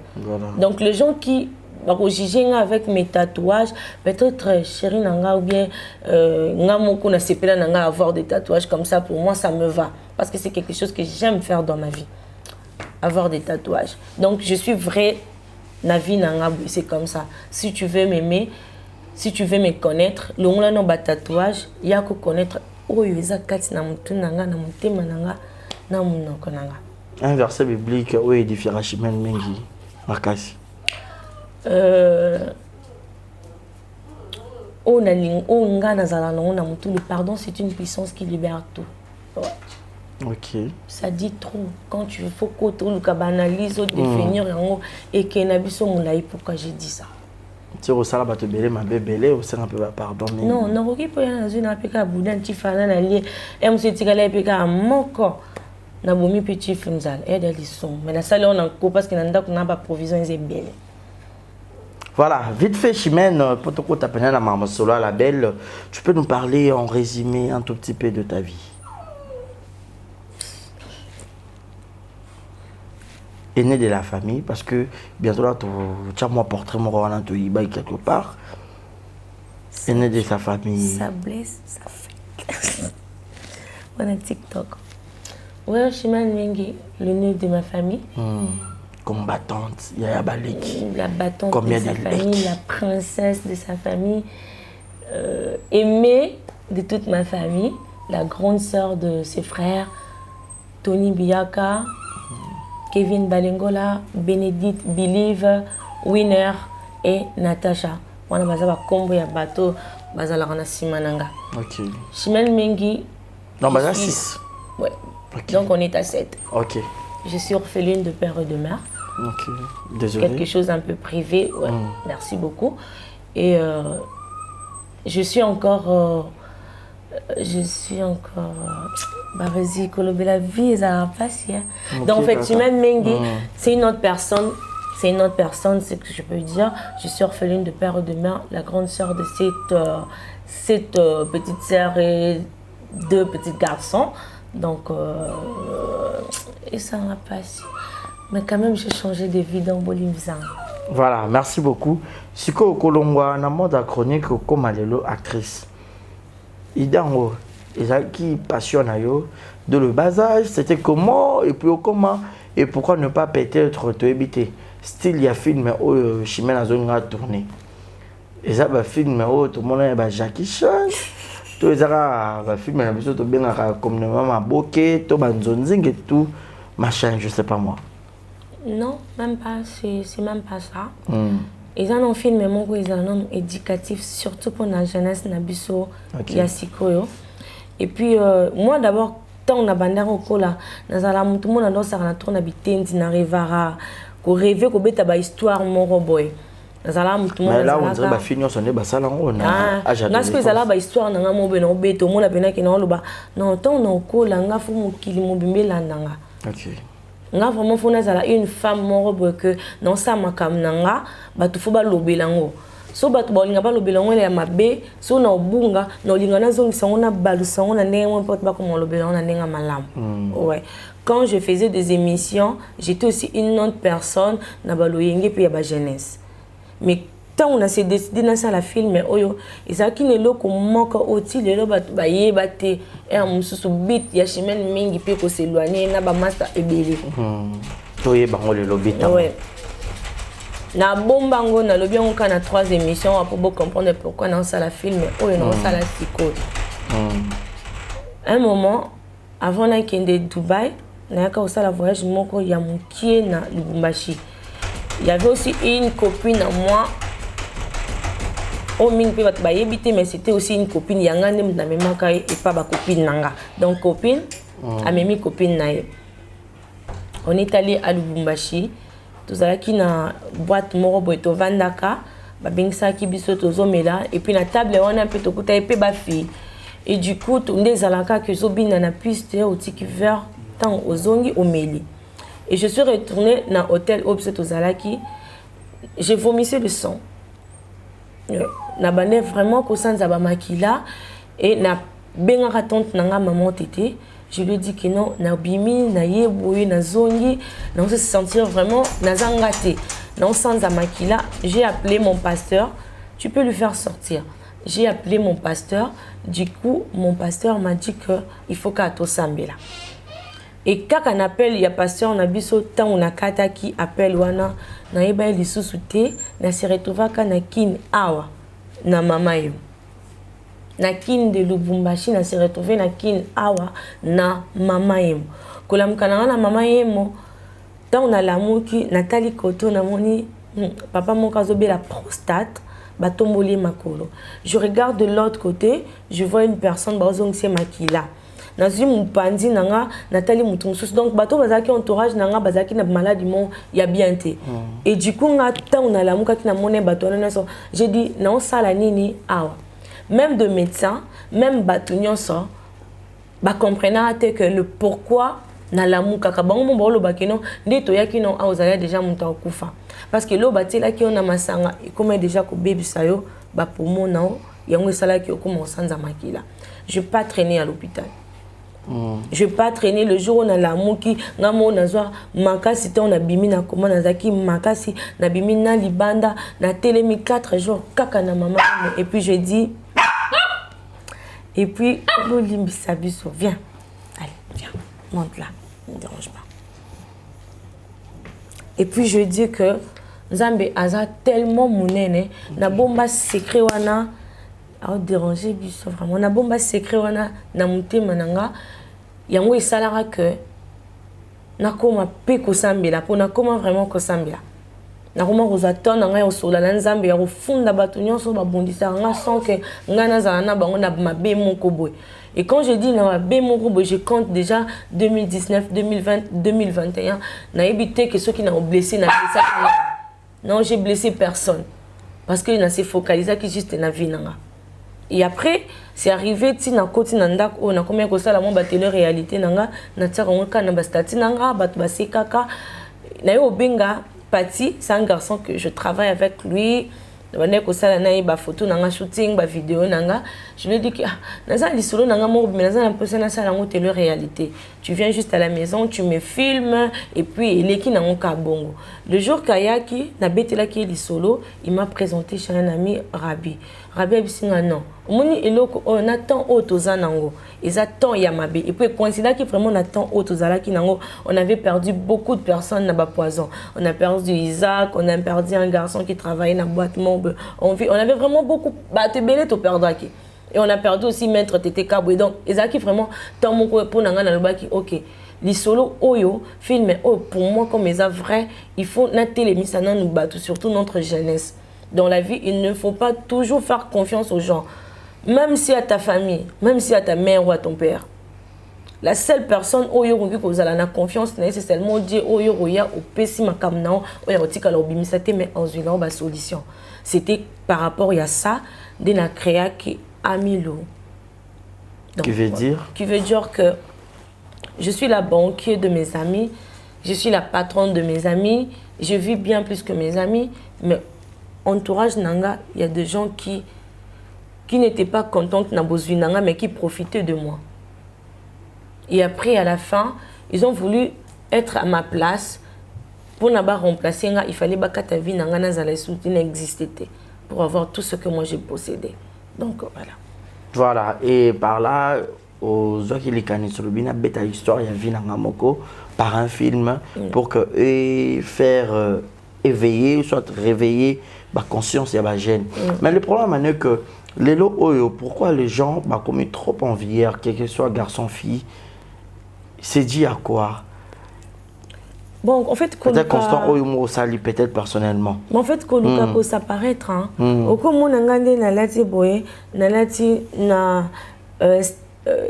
Speaker 3: donc les gens qui avec mes tatouages, peut-être chérie nanga ou bien ngamoko na sepela nanga avoir des tatouages comme ça pour moi ça me va parce que c'est quelque chose que j'aime faire dans ma vie avoir des tatouages donc je suis vrai na vie nanga c'est comme ça si tu veux m'aimer si tu veux me connaître le ngla no ba tatouage ya ko connaître oyo eza kati na mutu nanga na mutema nanga na munoko nanga
Speaker 2: un verset biblique où édifiera Chimène Mengi makasi.
Speaker 3: Le pardon c'est une puissance qui libère tout.
Speaker 2: Ok.
Speaker 3: Ça dit trop. Quand tu faut que tu banalises ou définir et que nabiso moulaï pourquoi j'ai dit ça.
Speaker 2: Tu resala ba te belé ma bébélé ou c'est un peu pardon mais
Speaker 3: non non qui peut na zone apeka boudan ti fana na lié et monsieur tikala apeka moko na bomi petit funzal et des leçons mais la salle on en ko parce que nanda kuna ba provision est belle.
Speaker 2: Voilà, vite fait Chimène, pour te taper la maman solo à la belle, tu peux nous parler en résumé un tout petit peu de ta vie. Aîné de la famille, parce que bientôt là, tu as mon portrait, mon roi, tu y quelque part. Aîné de sa famille.
Speaker 3: Ça blesse, ça fait. On a TikTok. Ouais, Chimène Mengi, le nœud de ma famille.
Speaker 2: Combattante, Yaya Baleki.
Speaker 3: La battante de sa famille, la princesse de sa famille, aimée de toute ma famille, la grande sœur de ses frères, Tony Biaka, Kevin Balengola, Bénédicte Believe, Winner et Natacha. On a combo ya bateau bazalaka na sima nanga.
Speaker 2: Ok.
Speaker 3: Chimène Mengi.
Speaker 2: Non, bah là 6.
Speaker 3: Ouais.
Speaker 2: Okay.
Speaker 3: Donc on est à 7.
Speaker 2: Ok.
Speaker 3: Je suis orpheline de père et de mère.
Speaker 2: Ok. Désolé.
Speaker 3: Quelque chose un peu privé. Ouais. Merci beaucoup. Et je suis encore. Bah vas-y, Kolobé, la vie, ça va passer. Okay, donc en fait, Chimène Mengi, c'est une autre personne. C'est une autre personne, c'est ce que je peux dire. Je suis orpheline de père et de mère, la grande sœur de cette petite sœur et 2 petits garçons. Donc, et ça m'a passé. Mais quand même, j'ai changé de vie dans Bolimzan.
Speaker 2: Voilà, merci beaucoup. Siko Kolongwa, na mode chronique comme actrice. Idango, qui passionne de le bas âge, c'était comment et puis comment et pourquoi ne pas peut-être te éviter. Style, il y a film où Chimène a zone tourné. Et ça, un film où tout le monde est Jackie Chan. Tout les un film où tout bien comme maman Bokeh, tout banzonzing et tout machin, je sais pas moi.
Speaker 3: Non, même pas, c'est même pas ça. Ils ont un film où ils ont un homme éducatif, surtout pour la jeunesse Nabiso Yasikoyo. Et puis, moi d'abord, quand on a bandé au cola, tout le monde a dans sa tourne habité, on arrivera à rêver qu'on bête à histoire mon boy. Mais là,
Speaker 2: on dirait que finir son nez, ça là on a.
Speaker 3: Parce que ça là, histoire n'a pas mon no bête, au monde a bien qui n'a pas. Non, tant on a au cola, on a fait mon kili mon bimbe là nanga.
Speaker 2: Ok.
Speaker 3: On a vraiment fait une femme mon boy que non ça m'a comme nanga, bah tu faut pas l'obelango. So bat bolinga ba lobelango ya mabe, so na obunga, na linga na zongi sango na balu sango na ndenge mo pote ba comme lobelango na ndenge malamu. Ouais. Quand je faisais des émissions, j'étais aussi une autre personne na baloyenge puis ya ba jeunesse. Mais tant on a s'est décidé dans ça la film oyo, ezaki lelo ko moko oti lelo ba yeba te e amususu bit ya Chimène Mengi pe ko s'éloigner na ba master ebele.
Speaker 2: To yeba ngole lo bit.
Speaker 3: Ouais. Na bombango na lobi on kana 3 émissions pour comprendre pourquoi dans ça la film oyo non ça la psycho. Un moment avant na kende Dubaï, na ka ça la voyage moko ya mukie na Lubumbashi. Il y avait aussi une copine à moi. Oh ming pe bat ba yebité mais c'était aussi une copine yanga nem na même ka et pas ba copine nanga. Donc copine a même copine na. On est allé à Lubumbashi. Tout ça qui na boîte moro boito vandaka ba bingsa ki biso tozomela et puis na table on a un peu tokuta et pe ba fille et du coup on des alaka que zobina na piste au tiki vert tant ozongi omeli et je suis retournée dans hôtel Obset Ozalaki. J'ai vomissé le sang na bané vraiment ko sanza ba makila et na benga tante nanga maman tété. Je lui ai dit que non, na bimi, na yeboui, na zongi, na se sentir vraiment na zangate, na sans amakila. J'ai appelé mon pasteur. Tu peux lui faire sortir. J'ai appelé mon pasteur. Du coup, mon pasteur m'a dit que il faut qu'à to sambela. Et quand on appelle, il y a pasteur, on a biso tant on a kata qui appelle wana, na yeba li susute, na se retrouva kana kin awa, na mama yo. Na kin de Lubumbashi na se retrouvé na kin awa na mama yemo. Kolamkana na mama yemo. Tant on a l'amour qui Nathalie Koto na moni papa mon kazobe la prostate batomboli makolo. Je regarde de l'autre côté, je vois une personne bazong se makila. Nazi mupandi nanga Nathalie mutunsus donc bato bazaki entourage nanga bazaki na maladie mon ya bien té. Et du coup nga tant on a l'amour qui na moné bato na so. J'ai dit non ça la nini awa. Même de médecins, même batunion ça, bah comprenez que le pourquoi na l'amour kaka bango mbolo bakino ndito yaki non a ozala déjà monta okufa parce que lo batela ki on a masanga comme déjà ko baby sayo ba poumon na yango sala ki okoma sanza makila. Je vais pas traîner à l'hôpital. Je vais pas traîner le jour où on a l'amour qui ngamo na zwa makasi te on a bimi na comment na zaki makasi na bimi na libanda na telemi 4 jours kaka na maman et puis je dis et puis Lolimbi Sabiso viens. Allez, viens. Monte là. Ne me dérange pas. Et puis je dis que Nzambe aza tellement monene na bomba secret wana a déranger biso vraiment na bomba secret wana na mutema nanga yango esalara que na koma pe ko sambela pour na koma vraiment ko sambela nakoma kozaton na ngai osola na nzambe ya kofunda bato nyonso babondisaka nga sans que ngai nazala na bango na mabe moko boye. Et quand je dis na mabe moko boye, je compte déjà 2019, 2020, 2021 na évité que ceux qui n'ont blessé na blessé. Non, j'ai blessé personne parce que na s'est focalisé que juste na vie nanga. Et après c'est arrivé ti na koti na ndak o na combien ko sala mo ba télé réalité nanga na tsaka ngaka na ba stati nanga ba basekaka na yo benga. Pati, c'est un garçon que je travaille avec lui. Je lui ai dit photo, shooting, vidéo. Je lui ai dit que télé réalité. Tu viens juste à la maison, tu me filmes et puis il est bongo. Le jour Kayaki, il m'a présenté chez un ami Rabi. Rabi a dit non. On attend Otozanango. Ils attendent Yamabe. Et puis, considère qu'il vraiment attend Otozalaki Nango. On avait perdu beaucoup de personnes dans le poison. On a perdu Isaac, on a perdu un garçon qui travaillait dans la boîte Mob. On avait vraiment beaucoup. Et on a perdu aussi Maître Tété Kaboué. Donc, Isaac, vraiment, tant mon pour Nanga Nalobaki, ok. Les solos Oyo, film, pour moi, comme ils sont vrais, il faut nater les misana nous battre, surtout notre jeunesse. Dans la vie, il ne faut pas toujours faire confiance aux gens. Même si à ta famille, même si à ta mère ou à ton père. La seule personne où vous avez confiance, c'est seulement Dieu où il y a au pessima kamnao, où il y a au tika l'obimisate, mais en une solution. C'était par rapport à ça, de la créa qui a mis l'eau.
Speaker 2: Qui veut dire? Qui veut dire
Speaker 3: que je suis la banquière de mes amis, je suis la patronne de mes amis, je vis bien plus que mes amis, mais entourage Nanga, il y a des gens qui n'étaient pas contents que Nabozui Nanga, mais qui profitaient de moi. Et après, à la fin, ils ont voulu être à ma place. Pour n'avoir remplacé, il fallait que ta vie n'existait pour avoir tout ce que moi j'ai possédé. Donc voilà.
Speaker 2: Voilà, et par là, aux gens qui les connaissent sur le bien, bête histoire, il y a vie Nangamoko par un film pour que faire éveiller, soit réveiller la conscience et la gêne. Mais le problème est que les lots, pourquoi les gens comme trop envieux, quel que soit garçon, fille, c'est dit à quoi?
Speaker 3: Bon, en fait,
Speaker 2: peut-être Constant Oyomo sali peut-être personnellement.
Speaker 3: Mais en fait, Koluka peut s'apparaître. Au comme on a na lati boye, na lati na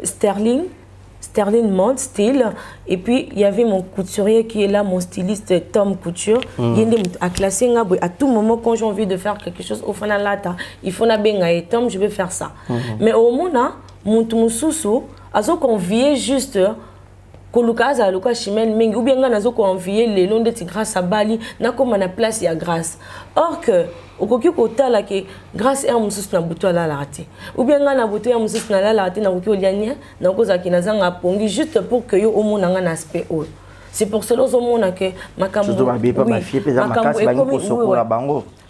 Speaker 3: Sterling mode style, et puis il y avait mon couturier qui est là, mon styliste Tom Couture. Il a classé à tout moment quand j'ai envie de faire quelque chose au final lata, il faut na benga et Tom, je vais faire ça. Mais au moment mon mususu, azo convié juste Kolukaza Luka Chimel Mengi ou bien nazo convié les longs de grâce à Bali na comme na place il y a grâce. Or que au koki kota la que grâce à mususu na buto la raté. Ou bien na buto ya mususu na la raté na koki oliania na koza kinazanga pongi juste pour que yo au monde un aspect haut. C'est pour cela que on a que makambo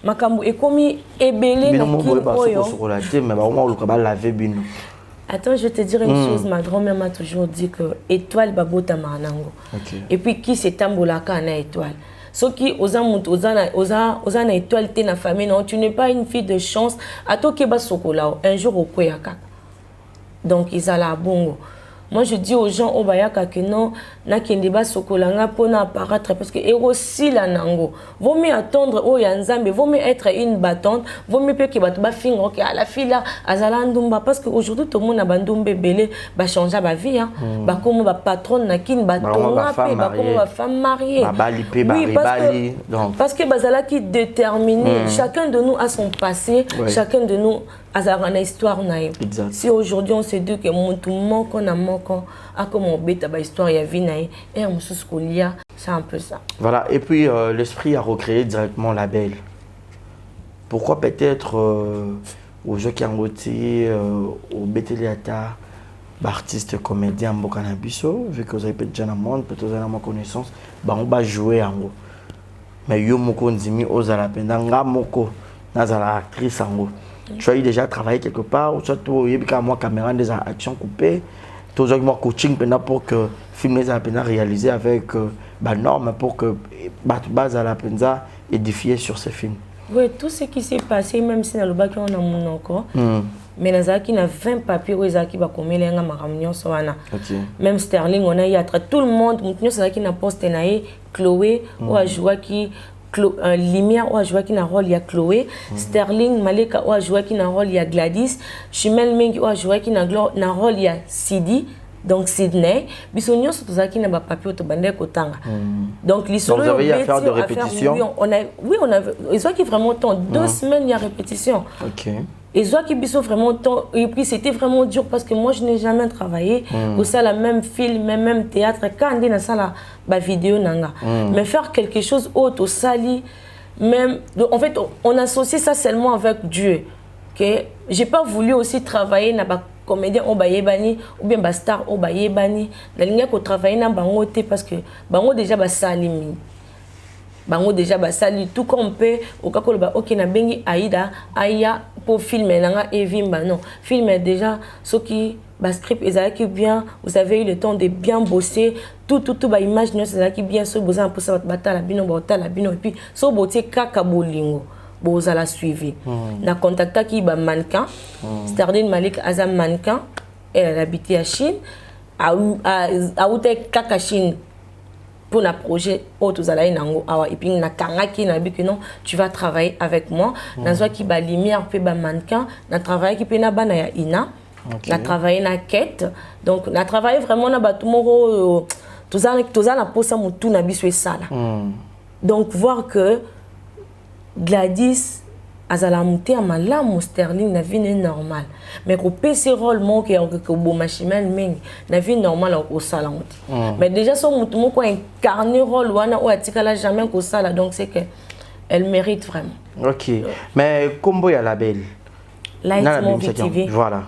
Speaker 3: makambo ekomi ebele na kinkoyo. Attends, je vais te dire une chose, ma grand-mère m'a toujours dit que étoile babota maranango. Et puis qui s'est tambolaka na étoile. Ce qui osana étoile te na famille non, tu n'es pas une fille de chance. Ato keba sokolao un jour au koyaka. Donc ils allaient bongo. Moi je dis aux gens au bayaka que non, na kendeba sokolanga pour apparaître parce que aussi la nango. Vaut mieux attendre au yanzambe, vaut mieux être une battante, vaut mieux que batuba fingo que à la fille là azala ndumba parce que aujourd'hui tout le monde a bandumbe belé ba changer ba vie hein. Ba comme ba patronne na kin ba tonga pe ba comme ba femme mariée. Oui, parce que bazala qui déterminé, chacun de nous a son passé, chacun de nous a une histoire naïve. Si aujourd'hui on se dit que mon tout manque on a manquant à comme on bête à histoire il y a vie naïve et on se scolia, c'est un peu ça.
Speaker 2: Voilà, et puis l'esprit a recréé directement la belle. Pourquoi peut-être aux gens qui ont voté au Bétéliata, artistes, comédiens, Mbokanabiso, vu que vous avez peut-être déjà dans le monde, peut-être vous avez ma connaissance, on va jouer en gros. Mais yo moko nzimi ozala pendanga moko nazala actrice en gros. Tu as déjà travaillé quelque part, ou soit tu as moi caméra des actions coupées, tu as moi coaching pour que le film les a réalisé avec normes pour que base à la penza édifier sur ces films.
Speaker 3: Oui, tout ce qui s'est passé, même si dans le bac on a mon encore, mais dans a 20 papiers où ils va comme les même Sterling on a y a tout le monde, maintenant c'est qui n'a posté naé Chloé ou a joué qui Lumière ou a joué qui n'a rôle il y a Chloé, Sterling Maleka ou a joué qui n'a rôle il y a Gladys, Chimel Mengi ou a joué qui n'a rôle il y a Sidi. Donc Sydney, bisogno surtout ça qui n'a pas papier au bandé kotanga. Donc l'histoire.
Speaker 2: Donc vous avez à faire de répétition.
Speaker 3: Oui, on a. Ils sont qui vraiment temps 2 semaines il y a répétition.
Speaker 2: Ok.
Speaker 3: Et soit qui sont vraiment temps et puis c'était vraiment dur parce que moi je n'ai jamais travaillé pour ça la même film, même théâtre quand on dit dans ça la vidéo nanga. Mais faire quelque chose autre au sali même en fait on associe ça seulement avec Dieu. OK, j'ai pas voulu aussi travailler na ba comédien au bayebani ou bien ba star au bayebani la ligne ko travailler na bango té parce que bango déjà ba salimi. Bango déjà ba sali tout comme peut au cas ko ba OK na bengi Aïda aya pour filmer nanga evimba non filmer déjà ce qui ba script ezaki bien vous avez eu le temps de bien bosser tout ba image non ezaki bien so boza pour ça batala bino batala bino et puis so boté kaka bolingo boza la suivi na contacta ki ba mannequin Sterling Malik Azam mannequin elle habite à Chine a outé kaka Chine pour un projet autre et puis na kangaki na bi que non tu vas travailler avec moi na zo ki ba lumière pe ba mannequin na travailler ki pe na bana ya ina na travailler na quête donc na travailler vraiment na ba tumoro toza na posa mutu na biso sala donc voir que Gladys azala muté amalamu Sterling na vie normal mais ko PC rôle mon que bo machimel ming na vie normal au sala mais déjà son mutu moko incarner rôle wana ou atikala jamais ko sala donc c'est que elle mérite vraiment. OK.
Speaker 2: Mais combo ya label
Speaker 3: Light Movie TV.
Speaker 2: Voilà.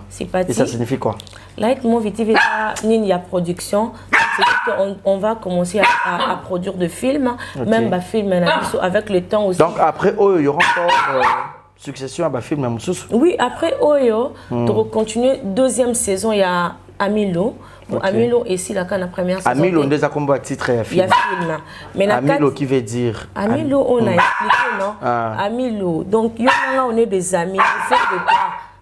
Speaker 2: Et ça signifie quoi?
Speaker 3: Light Movie TV il y a production. On va commencer à produire des films, même des films avec le temps aussi.
Speaker 2: Donc après il y aura encore succession à des films.
Speaker 3: Oui, après Oyo, pour continuer deuxième saison, il y a Amilo. Amilo et si la première saison.
Speaker 2: Amilo, on a combien de titres à film?
Speaker 3: Il y a film.
Speaker 2: Amilo qui veut dire
Speaker 3: Amilo, on a expliqué, non? Amilo. Donc, on est des amis. On fait de quoi?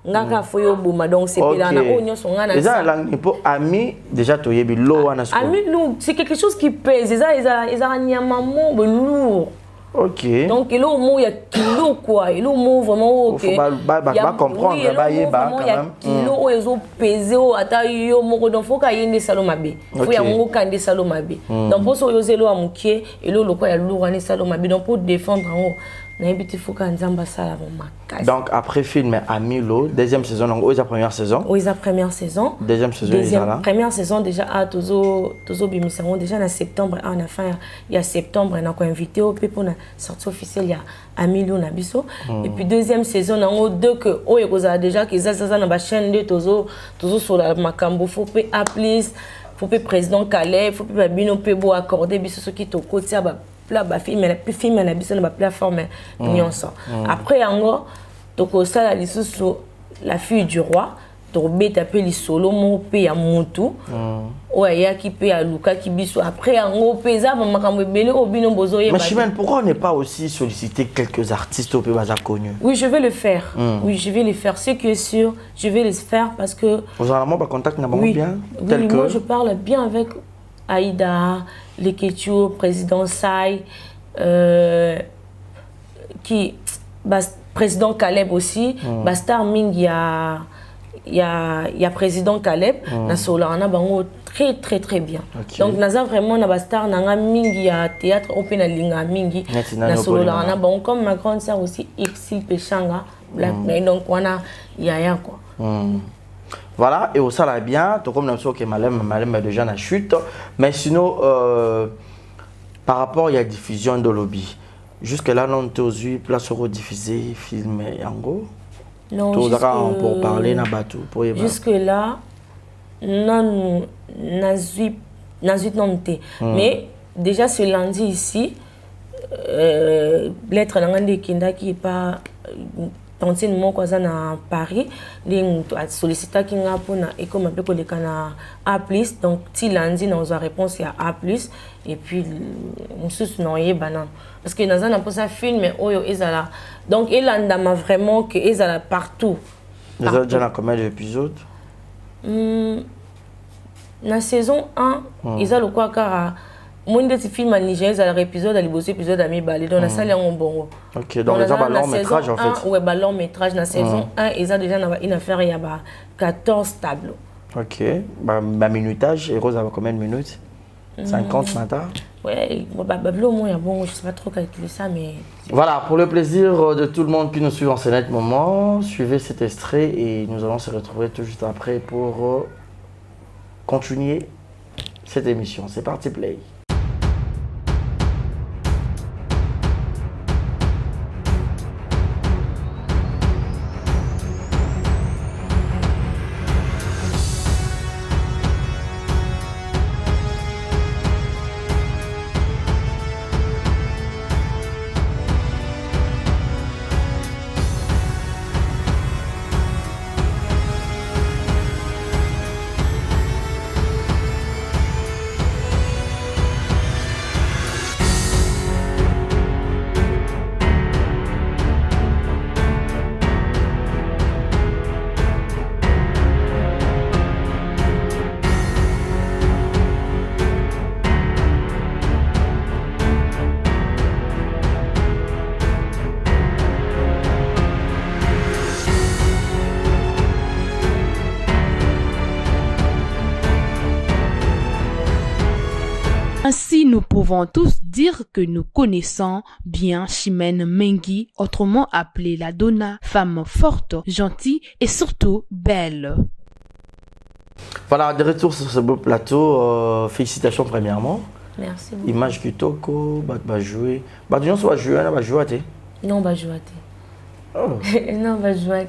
Speaker 3: Ngaka foyo buma donc c'est là na onyo songa na
Speaker 2: déjà langue pour ami déjà to yebi lo wana sko
Speaker 3: ami nous c'est quelque chose qui pèse ça nyama mo lourd.
Speaker 2: OK
Speaker 3: donc il au mot il y a kilo quoi il au mot vraiment OK
Speaker 2: ba comprendre ba yeba quand même
Speaker 3: kilo o ezo peser o ata yo moko donc faut ka yende salomabe faut ya ngo kande salomabe donc pour so yo zelo amukie et lo lokwa ya lourd ane salomabe donc pour défendre en haut.
Speaker 2: Donc après film Amilo, deuxième saison, donc la première saison.
Speaker 3: Oui, la première saison.
Speaker 2: Deuxième saison.
Speaker 3: Première saison déjà à Tozo Bimisango déjà en septembre à la fin il y a septembre on a invité au pour la sortie officielle il y a Amilo Nabiso et puis deuxième saison on a deux que oh il déjà que ça na ba chaîne de Tozo sur la Makambo faut pe appeler faut pe président Calais faut pe bino pe bo accorder biso ce qui to côté ba film na biso na plateforme nyonso après yango toko sala lisusu la fille du roi to beta pe li solo mo pe ya mutu o ya ki pe ya luka ki biso après yango pe za makambo ebele obino bozo ye.
Speaker 2: Mais Chimène, pourquoi on n'est pas aussi sollicité quelques artistes au peu baza connus?
Speaker 3: Oui, je vais le faire. Oui, je vais le faire, c'est que sûr, je vais le faire parce que
Speaker 2: vous avez un contact na bien
Speaker 3: tel que moi je parle bien avec Aïda, Leketio, président Sai, qui président Caleb aussi, Bastar Ming, il y a président Caleb, na Solarana bango très bien. Donc naza vraiment na Bastar nanga Ming il y a théâtre open na linga mingi na Solarana bango comme ma grande sœur aussi Ixil Pechanga Black donc wana ya quoi.
Speaker 2: Voilà, et au salaire bien, tout comme nous sommes que Malem déjà na chute, mais sinon par rapport à la diffusion de lobby, jusque là non t'as place au diffuser film yango.
Speaker 3: Non,
Speaker 2: pour parler na bateau pour
Speaker 3: jusque là non nazuit non té. Mais déjà ce lundi ici lettre nangande kinda qui est pas tantine mon quoi na Paris les sollicita qui nga pour na et comme peu les kana A+ donc ti lundi nous a réponse à A+ et puis on se noyé banane parce que dans un ça film mais oyo ezala donc il andama vraiment que ezala partout.
Speaker 2: Vous avez déjà combien d'épisodes?
Speaker 3: Na saison 1 ils a le quoi car Moi, je film en Niger, à l'épisode, à l'épisode à mi-balé. Donc, on a ça, on bon.
Speaker 2: Ok, donc les gens, long métrage en fait.
Speaker 3: Oui, long métrage. Dans la saison 1, ils ont déjà une affaire, il y a 14 tableaux.
Speaker 2: Ok, minutage, Héros va combien de minutes? 50 matin?
Speaker 3: Oui, au moins, bon, je ne sais pas trop calculer ça, mais...
Speaker 2: Voilà, pour le plaisir de tout le monde qui nous suit en ce net moment, suivez cet extrait et nous allons se retrouver tout juste après pour continuer cette émission. C'est parti, play.
Speaker 1: Ainsi, nous pouvons tous dire que nous connaissons bien Chimène Mengi, autrement appelée la Donna, femme forte, gentille et surtout belle.
Speaker 2: Voilà, de retour sur ce beau plateau, félicitations premièrement.
Speaker 3: Merci beaucoup.
Speaker 2: Image Kitoko, va jouer. Disons, va jouer, on va jouer.
Speaker 3: Non, on va jouer.
Speaker 2: Oh.
Speaker 3: Non, on va jouer.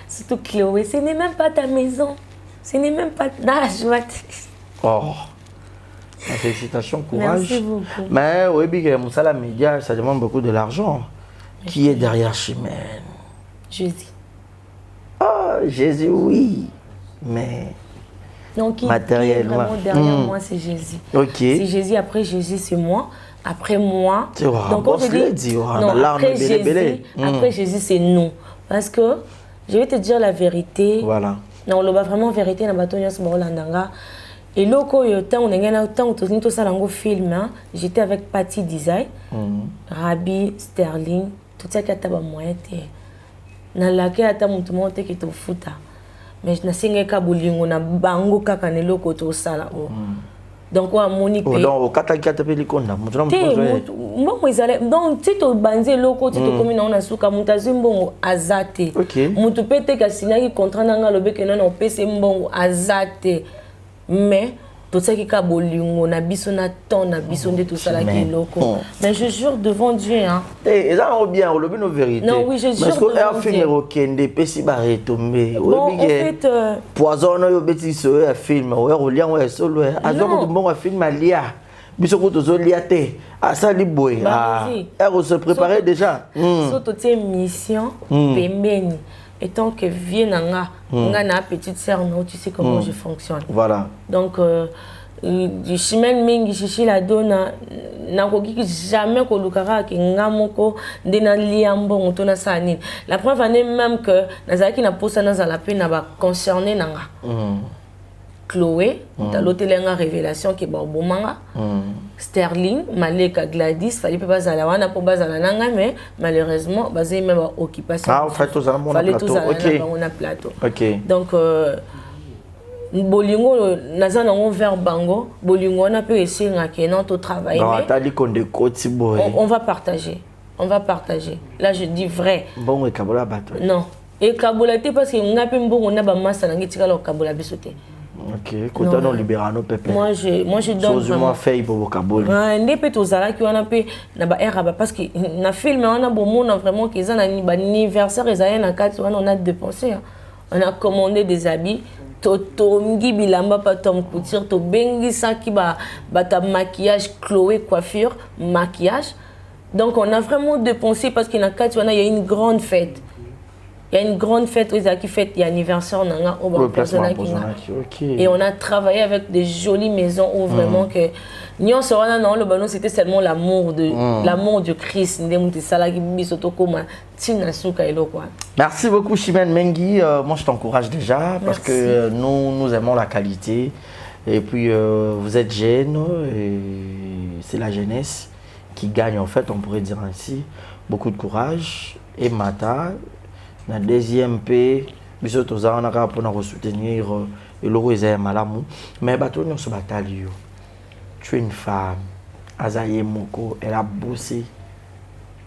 Speaker 3: Surtout Chloé, ce n'est même pas ta maison. Ce n'est même pas ta joie.
Speaker 2: Oh. Félicitations, courage.
Speaker 3: Merci beaucoup.
Speaker 2: Mais oui, Moussala Média, ça demande beaucoup de l'argent. Qui est derrière Chimène?
Speaker 3: Jésus.
Speaker 2: Ah, Jésus, oui. Mais
Speaker 3: donc, qui est
Speaker 2: matériellement
Speaker 3: derrière moi, c'est Jésus.
Speaker 2: Ok.
Speaker 3: C'est Jésus, après Jésus, c'est moi. Après moi.
Speaker 2: Tu vois, donc on dit,
Speaker 3: non, après Jésus, après Jésus, c'est nous. Parce que, je vais te dire la vérité.
Speaker 2: Voilà.
Speaker 3: Non, on va vraiment vérité dans le bateau, et là, quand on a film, j'étais avec Patty Design, Rabi, Sterling, tout ça qui a été moyen. Na laquelle ata mutu monte qui te futa. Mais je n'ai pas bolingo na bango kaka ne loko to sala o. Donc on a moni pe.
Speaker 2: Donc au kata qui a tapé les conda.
Speaker 3: Moi donc si to banze loko si to komi na ona suka mutazi mbongo azate. Mutu pete ka sinaki contrat nanga lobeke na na pese mbongo azate. Mais tout ça qui a bolingo na biso na ton na biso de tout ça là qui loko. Mais je jure devant Dieu hein.
Speaker 2: Et ça on bien le nos vérité.
Speaker 3: Non oui je jure
Speaker 2: devant Dieu. Parce que un film rokende pesi ba retomber.
Speaker 3: Bon en fait
Speaker 2: poison yo beti so un film ouais rolien ouais solo azo ko bon un film alia. Biso ko tozo liate. Ah ça li boy. Ah elle se préparer déjà.
Speaker 3: Surtout tes mission pembeni. Et tant que vient nanga, na petite sœur, non, tu sais comment je fonctionne.
Speaker 2: Voilà.
Speaker 3: Donc, du Chimène Mengi, chichi la donna, n'a jamais kolukara ki ngamoko de na liambo mutona sani. La preuve en est même que nazaki na posa na la peine na concerné nanga. Chloé, t'as l'hôtel en révélation qui est bon manga. Sterling, Maleka Gladys, fallait pas bazala wana pour bazala nanga mais malheureusement basé même occupation.
Speaker 2: Ah, en fait tous à mon plateau.
Speaker 3: OK. On a plateau.
Speaker 2: OK.
Speaker 3: Donc bolingo nazana on vers bango, bolingo on a pu essayer ngake non to travailler mais on va partager. On va partager. Là je dis vrai.
Speaker 2: Bon et kabola bateau.
Speaker 3: Non. Et kabola te parce que ngape mbongo na ba massa nangi tikala kabola bisote.
Speaker 2: Ok, quand on libère nos pépés.
Speaker 3: Moi je donne
Speaker 2: vraiment fait pour vocabulaire.
Speaker 3: Ah, ne peut aux ala qui on a pu na ba era parce que na film on a bon monde vraiment qu'ils ont un anniversaire ils ont un cadre on a dépensé. On a commandé des habits toto ngi bilamba pa tom couture to bengi ça qui ba ta maquillage Chloé coiffure maquillage. Donc on a vraiment dépensé parce qu'il y a cadre il y a une grande fête. Il y a une grande fête qui fête l'anniversaire au et on a travaillé avec des jolies maisons où vraiment que Nyon Sorana non le ballon c'était seulement l'amour de Christ.
Speaker 2: Merci beaucoup Chimène Mengi. Moi je t'encourage déjà parce que nous aimons la qualité et puis vous êtes jeune et c'est la jeunesse qui gagne, en fait, on pourrait dire ainsi. Beaucoup de courage. Et Mata, la deuxième paix, on a pour soutenir le logo est malamu. Mais bateau nous se bataille. Tu es une femme, Azaye Moko, elle a bossé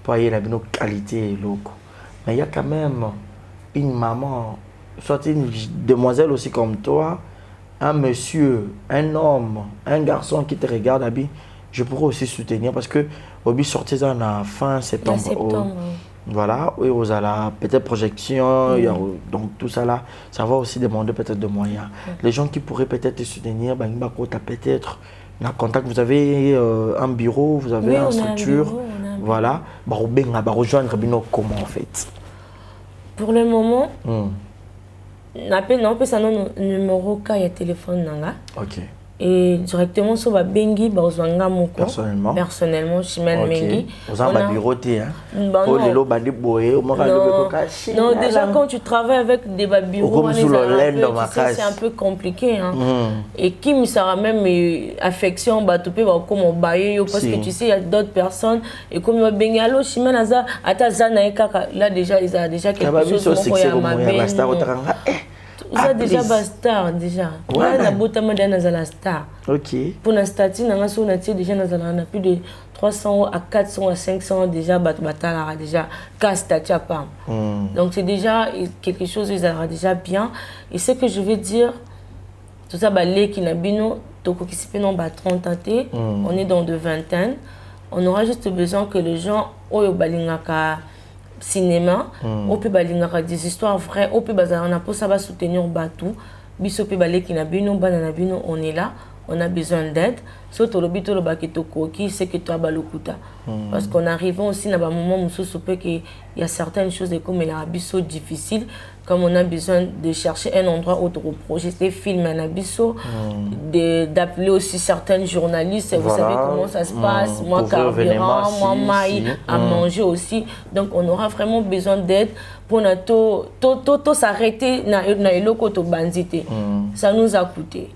Speaker 2: pour avoir une qualité loco. Mais il y a quand même une maman, soit une demoiselle aussi comme toi, un monsieur, un homme, un garçon qui te regarde, je pourrais aussi soutenir parce que au but sortir en fin septembre. Voilà, oui, vous allez peut-être projection, donc tout ça là, ça va aussi demander peut-être de moyens. Les gens qui pourraient peut-être te soutenir, peut-être un contact, vous avez un bureau, vous avez une structure, voilà, rejoindre comment en fait.
Speaker 3: Pour le moment, on peut savoir le numéro de téléphone.
Speaker 2: Ok.
Speaker 3: Et directement sur la Bengi, personnellement, Chimène Mengi.
Speaker 2: Vous avez un bureau,
Speaker 3: non, déjà quand tu travailles avec des bureaux, c'est un peu compliqué. Hein. Et qui me sera même affection, tu peux voir comment bailler parce que tu sais, il y a d'autres personnes. Et comme Bengi, allo Chimène, là déjà, ils ont déjà quelque chose. Vous avez déjà Bastar déjà. Ouais, la beauté madame la star.
Speaker 2: OK.
Speaker 3: Pour la statue, on a déjà plus de 300 à 400 à 500 déjà batala déjà statue à pas. Donc c'est déjà quelque chose ils aura déjà bien. Et ce que je veux dire, tout ça balé qui n'a bino toko qui se fait non 30 ans, on est dans de vingtaine. On aura juste besoin que les gens oyo balingaka cinéma, on peut balinga des histoires vraies, on peut bazarana pour ça va soutenir batou, biso peut balé qui n'a bino banana bino, on est là, on a besoin d'aide. Surtout le bito le baketo koki, c'est que toi balokuta. Parce qu'on arrive aussi dans un moment où il y a certaines choses comme la biso difficile, comme on a besoin de chercher un endroit où projeter film un abisso, d'appeler aussi certains journalistes, vous savez comment ça se passe, moi carburant, moi maï, à manger aussi. Donc on aura vraiment besoin d'aide pour tout s'arrêter dans loko to banzité. Ça nous a coûté.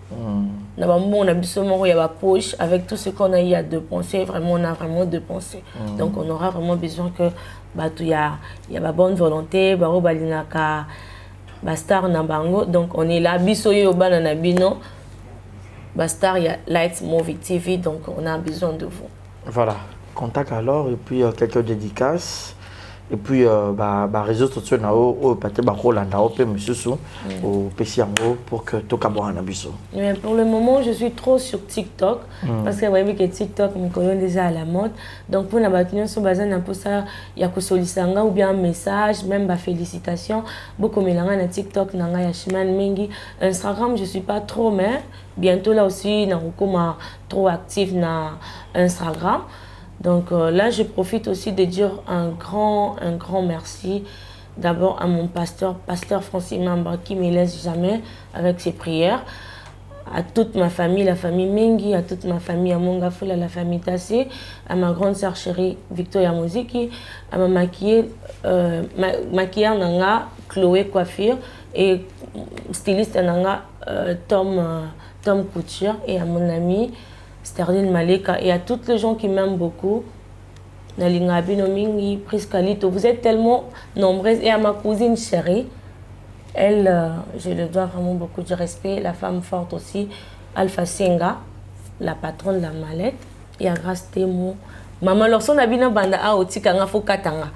Speaker 3: On a besoin de poche avec tout ce qu'on a eu à dépenser, vraiment on a vraiment dépensé. Donc on aura vraiment besoin que il y a la bonne volonté, Bastar Nabango, donc on est là, Bisoye Obanana Bino, Bastar, il y a Lights Movie TV, donc on a besoin de vous.
Speaker 2: Voilà, contact alors, et puis quelques dédicaces, et puis réseaux sociaux, peut-être au PC pour que tout
Speaker 3: le pour le moment, je suis trop sur TikTok, parce que vous voyez que TikTok me connaît déjà à la mode. Donc pour la bâtiment, sur base d'un ça, il y a que sollicitanga ou bien un message, même félicitations. Beaucoup de gens TikTok, nanga ya Chimène Mengi. Instagram, je suis pas trop, mais bientôt là aussi, na trop active na Instagram. Donc là, je profite aussi de dire un grand merci d'abord à mon pasteur Francis Mamba, qui ne me laisse jamais avec ses prières, à toute ma famille, la famille Mengi, à toute ma famille, à Mongafoula, la famille Tassé, à ma grande sœur chérie Victoria Moziki, à ma maquillère Nanga, Chloé Coiffure, et styliste Nanga, Tom Couture, et à mon ami Sterling Maleka, et à toutes les gens qui m'aiment beaucoup. Nalinga Binomingi, Priscalito, vous êtes tellement nombreuses. Et à ma cousine chérie, elle, je lui dois vraiment beaucoup de respect. La femme forte aussi, Alpha Senga, la patronne de la mallette. Et à grâce Temo. Maman, lorsqu'on a bien banda a oti kanga fo katanga.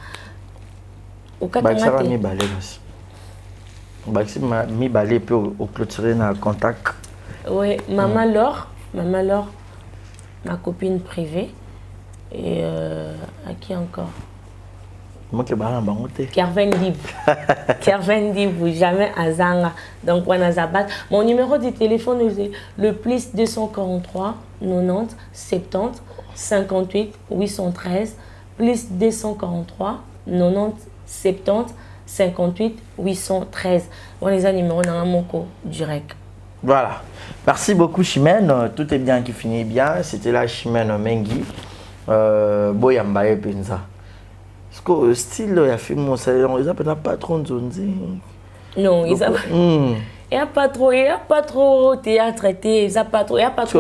Speaker 3: Au katanga
Speaker 2: mi balé aussi. Baxi mi balé puis au clôturer dans contact.
Speaker 3: Oui, Maman Laure, ma copine privée. Et à qui encore?
Speaker 2: Moi qui parle en bangoté.
Speaker 3: Kerven Dib, jamais à Zanga. Donc, mon numéro de téléphone est le plus 243 90 70 58 813. Plus 243 90 70 58 813. On les a numéros dans un moko direct.
Speaker 2: Voilà. Merci beaucoup, Chimène. Tout est bien qui finit bien. C'était la Chimène Mengi. Boyamba et Penza. Parce que le style, il y a fait mon salaire, ils appellent patron de Zonzi.
Speaker 3: Non, ils Il n'y a pas trop théâtre, il n'y a pas trop. Il n'y a pas trop.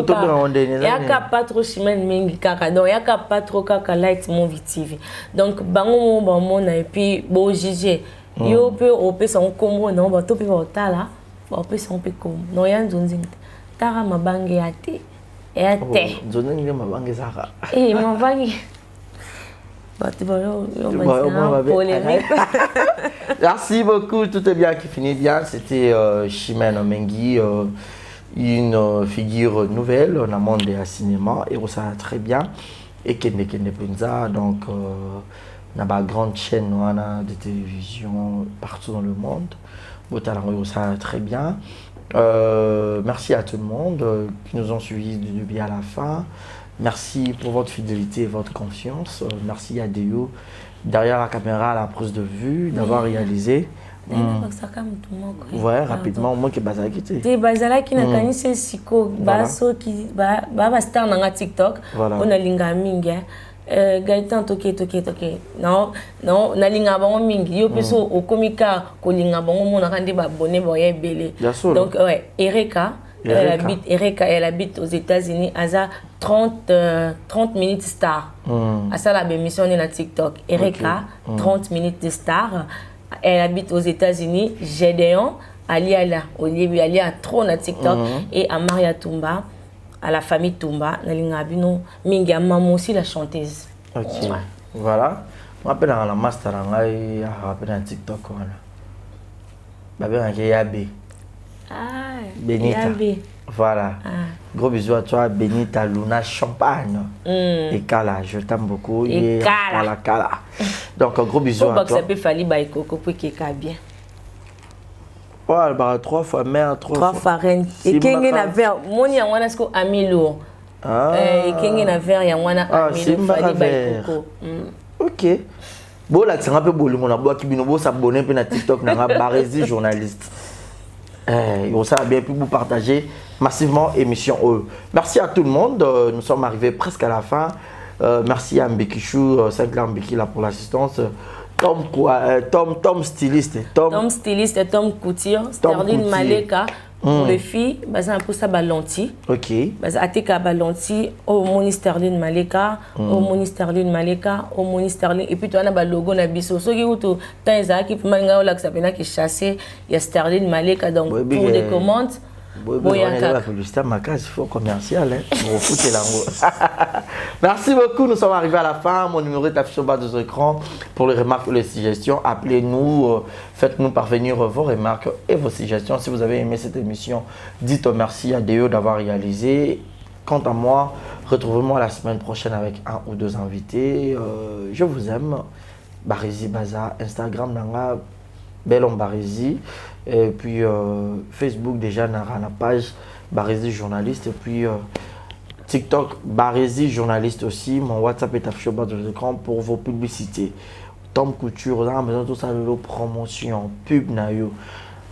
Speaker 3: Il n'y a pas trop Chimène Mengi kaka. Donc, il n'y a pas trop kaka light movie TV. Donc, bango mon et puis bon jiji. Yo peut opé son combo non, bah tout peut voir là. Opé son peu comme. Non, il y a un zonzing. Tara ma bangue à thé. Et à thé.
Speaker 2: Zonzing ma bangue Zara.
Speaker 3: Eh, ma bangue.
Speaker 2: Merci beaucoup, tout est bien qui finit bien. C'était Chimène Mengi, une figure nouvelle dans le monde du cinéma et ça très bien. Et Kende Penza, donc on a une grande chaîne de télévision partout dans le monde. Ça très bien. Merci à tout le monde qui nous ont suivis du début à la fin. Merci pour votre fidélité et votre confiance. Merci à Déo, derrière la caméra, à la prise de vue, d'avoir réalisé. Ouais, rapidement, moi qui bazala qui était.
Speaker 3: Des bazala qui n'a qu'un seul siko, baso qui va star dans TikTok. On a linga minga. Gaëtan toke. Non, na linga bango mingi. Yo peso au komika ko linga bango mon a rendu abonné boye belé. Donc ouais, Erika. Elle habite aux États-Unis. Elle a 30 minutes star. Elle a la émission sur TikTok. Erika, 30 minutes de star. Elle habite aux États-Unis. Gédéon, Aliala. Au début, elle a trop sur TikTok. Et à Maria Tumba, à la famille Tumba, Minga maman aussi la chanteuse.
Speaker 2: Ok. Voilà. Je m'appelle la master. Je m'appelle TikTok. Je
Speaker 3: Ah,
Speaker 2: Benita. Voilà. Gros bisous à toi, Benita Luna Champagne. Et Kala, je t'aime beaucoup.
Speaker 3: Et
Speaker 2: Kala. Donc, gros bisous à toi.
Speaker 3: Ça peut falloir Baïkoko pour qu'il y bien.
Speaker 2: Ouais, bah, 3 fois mère, 3 fois
Speaker 3: reine. Et Kenge na ver, mon y a wana sko amilo. Et Kenge na ver y a wana amilo fali Baïkoko.
Speaker 2: Ok. Bon, là, c'est un peu beau, mon aboua qui binobo s'abonner sur TikTok, n'a Barési journaliste. Ça a bien pu vous partager massivement l'émission. Merci à tout le monde. Nous sommes arrivés presque à la fin. Merci à Mbekichou, Saint-Clair Mbeki là pour l'assistance. Tom styliste.
Speaker 3: Tom styliste et Tom couture. Sterling Maleka pour les filles. Un peu ça balanti.
Speaker 2: Ok.
Speaker 3: Ateka balanti. Au moni Sterling Maleka. Au moni Sterling Maleka. Au moni Sterling. Et puis tu as un logo na biso. Ce qui est tout. Tant qui peut m'engager là que ça peut n'a que chasser. Il y a Sterling Maleka donc pour des commandes.
Speaker 2: Il faut commercial. Merci beaucoup. Nous sommes arrivés à la fin. Mon numéro est affiché au bas de l'écran. Pour les remarques ou les suggestions, appelez-nous. Faites-nous parvenir vos remarques et vos suggestions. Si vous avez aimé cette émission, dites merci à Déo d'avoir réalisé. Quant à moi, retrouvez-moi la semaine prochaine avec 1 ou 2 invités. Je vous aime. Barési Baza, Instagram, Nanga, Bellon Barési. Et puis Facebook déjà na page Barési journaliste et puis TikTok Barési journaliste aussi. Mon WhatsApp est affiché au bas de l'écran pour vos publicités. Tom Couture, on a besoin de tout ça de promotion, pub nayo.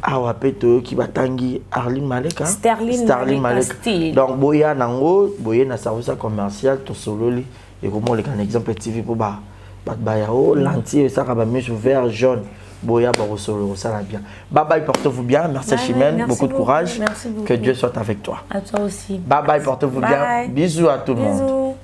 Speaker 2: Awapeto qui batangi Arline Maleka.
Speaker 3: Sterling Maleka.
Speaker 2: Donc boya nango, boya na service commercial to sololi et comment les un exemple TV pour ba bayao l'entier ça va mieux vert jaune. Boya Barosolo, ça va bien. Bye bye, portez-vous bien. Merci Chimène, merci beaucoup de courage.
Speaker 3: Merci beaucoup.
Speaker 2: Que Dieu soit avec toi.
Speaker 3: À toi aussi.
Speaker 2: Bye bye, portez-vous bien. Bisous à tout le monde.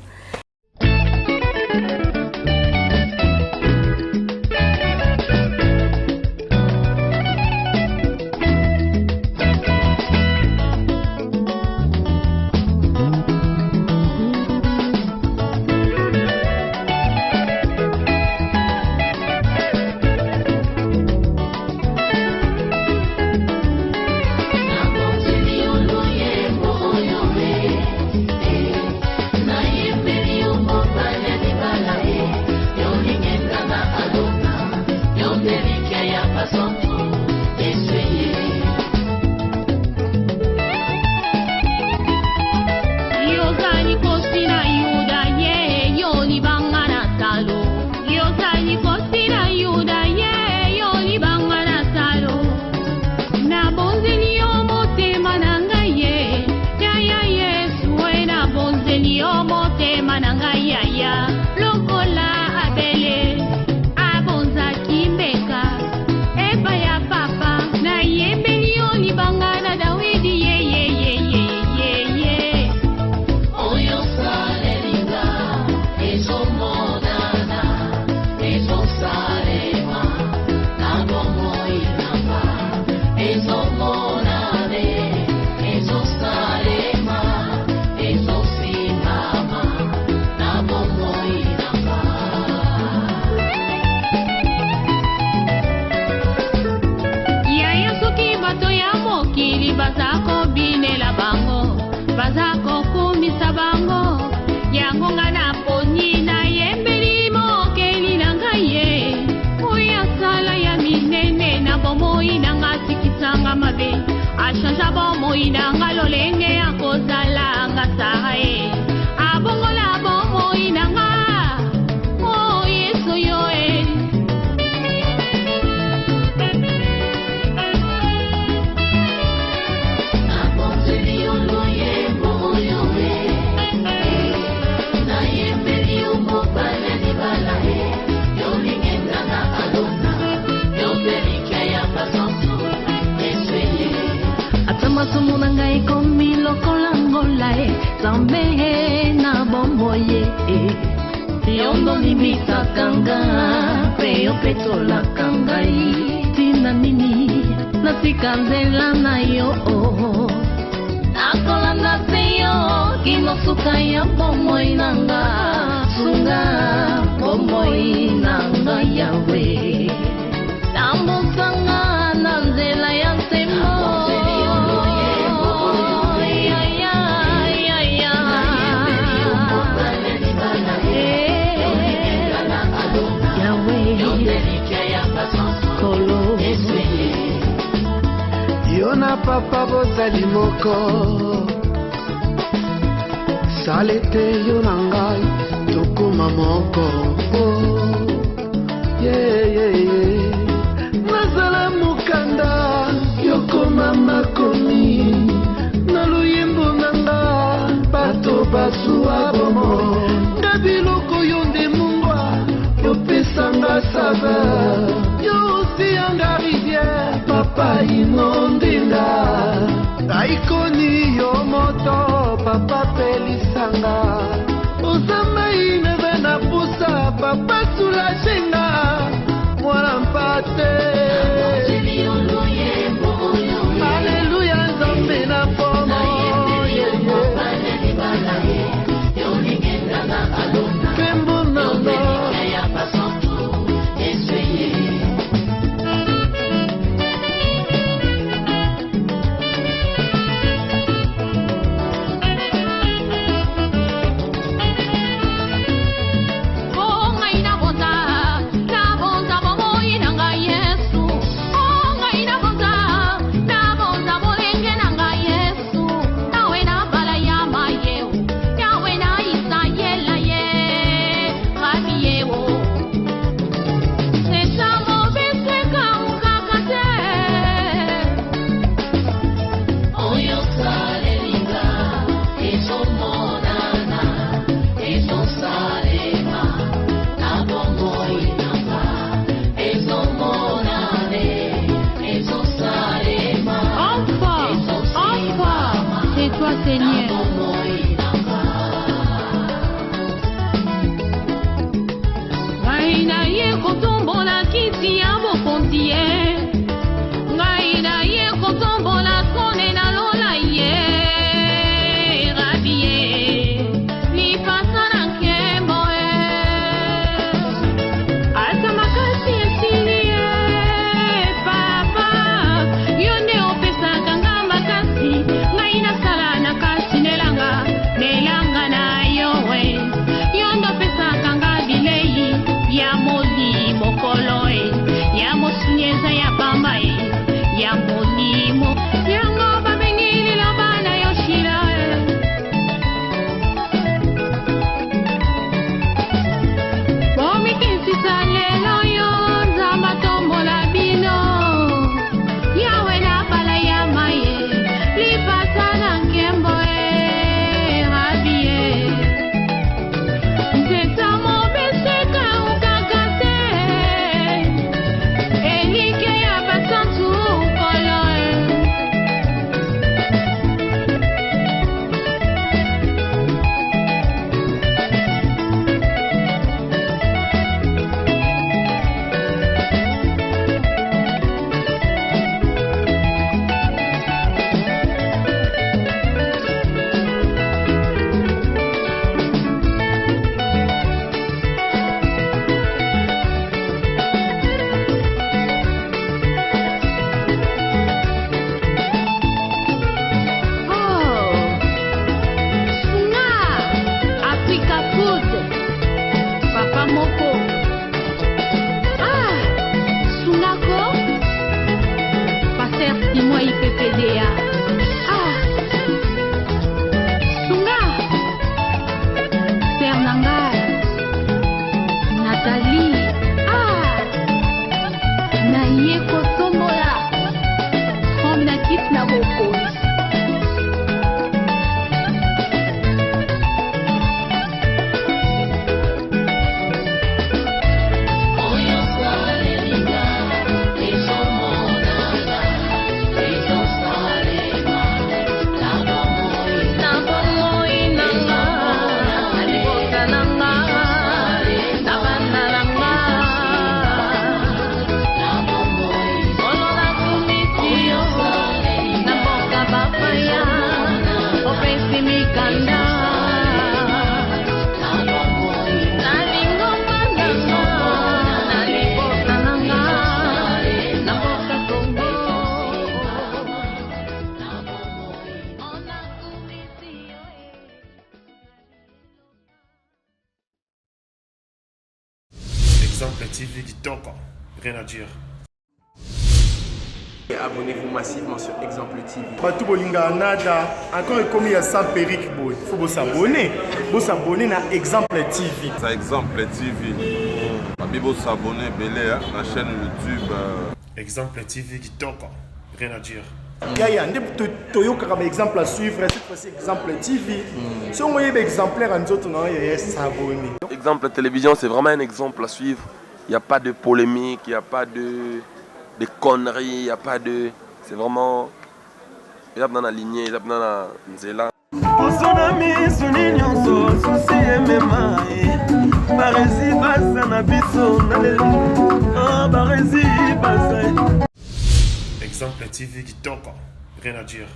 Speaker 8: Banga bomoi nanga lolenge ya kozala ngata e abongola bomoi nanga o Yesu yo e abonzeli oloye moyo e na yembeli umobale ni bala e yolinge nanga alona yoberika ya basantu eswele atamasomo na ngai komi lokola ngola e zambe na bomboye e yondo limitaka nga mpe yo petolaka ngai tina nini natika nzela na yo nakolanda se yo kinosuka ya bomoi nanga sunga bomoi nanga yawe tambosanga na nzela ya nsemo
Speaker 9: Yona papa bozali moko salete yona ngai tokoma moko nazala mokanda yokoma makomi na luyembo nanga bato basuwa bomo nga biloko yo nde mungwa yopesanga saveur yosiyanga rivière papa inondinga aikoni yo moto papa pelisanga
Speaker 10: Exemple TV Kitoko, rien à dire.
Speaker 11: Et abonnez-vous massivement sur Exemple TV.
Speaker 12: Batou Bolinga Nada, encore commis à sans périque, il faut vous s'abonner. Vous s'abonner à Exemple TV.
Speaker 13: C'est Exemple TV. Vous s'abonner à la chaîne YouTube.
Speaker 10: Exemple TV Kitoko, rien à dire.
Speaker 12: Il y a un exemple à suivre, cette fois-ci Exemple TV. Si on voit un exemplaire, on doit s'abonner.
Speaker 14: Exemple télévision, c'est vraiment un exemple à suivre. Il n'y a pas de polémique, il n'y a pas de conneries, il n'y a pas de... C'est vraiment... Il y a dans la lignée, il y a dans la nzela.
Speaker 10: Exemple TV Kitoko, rien à dire.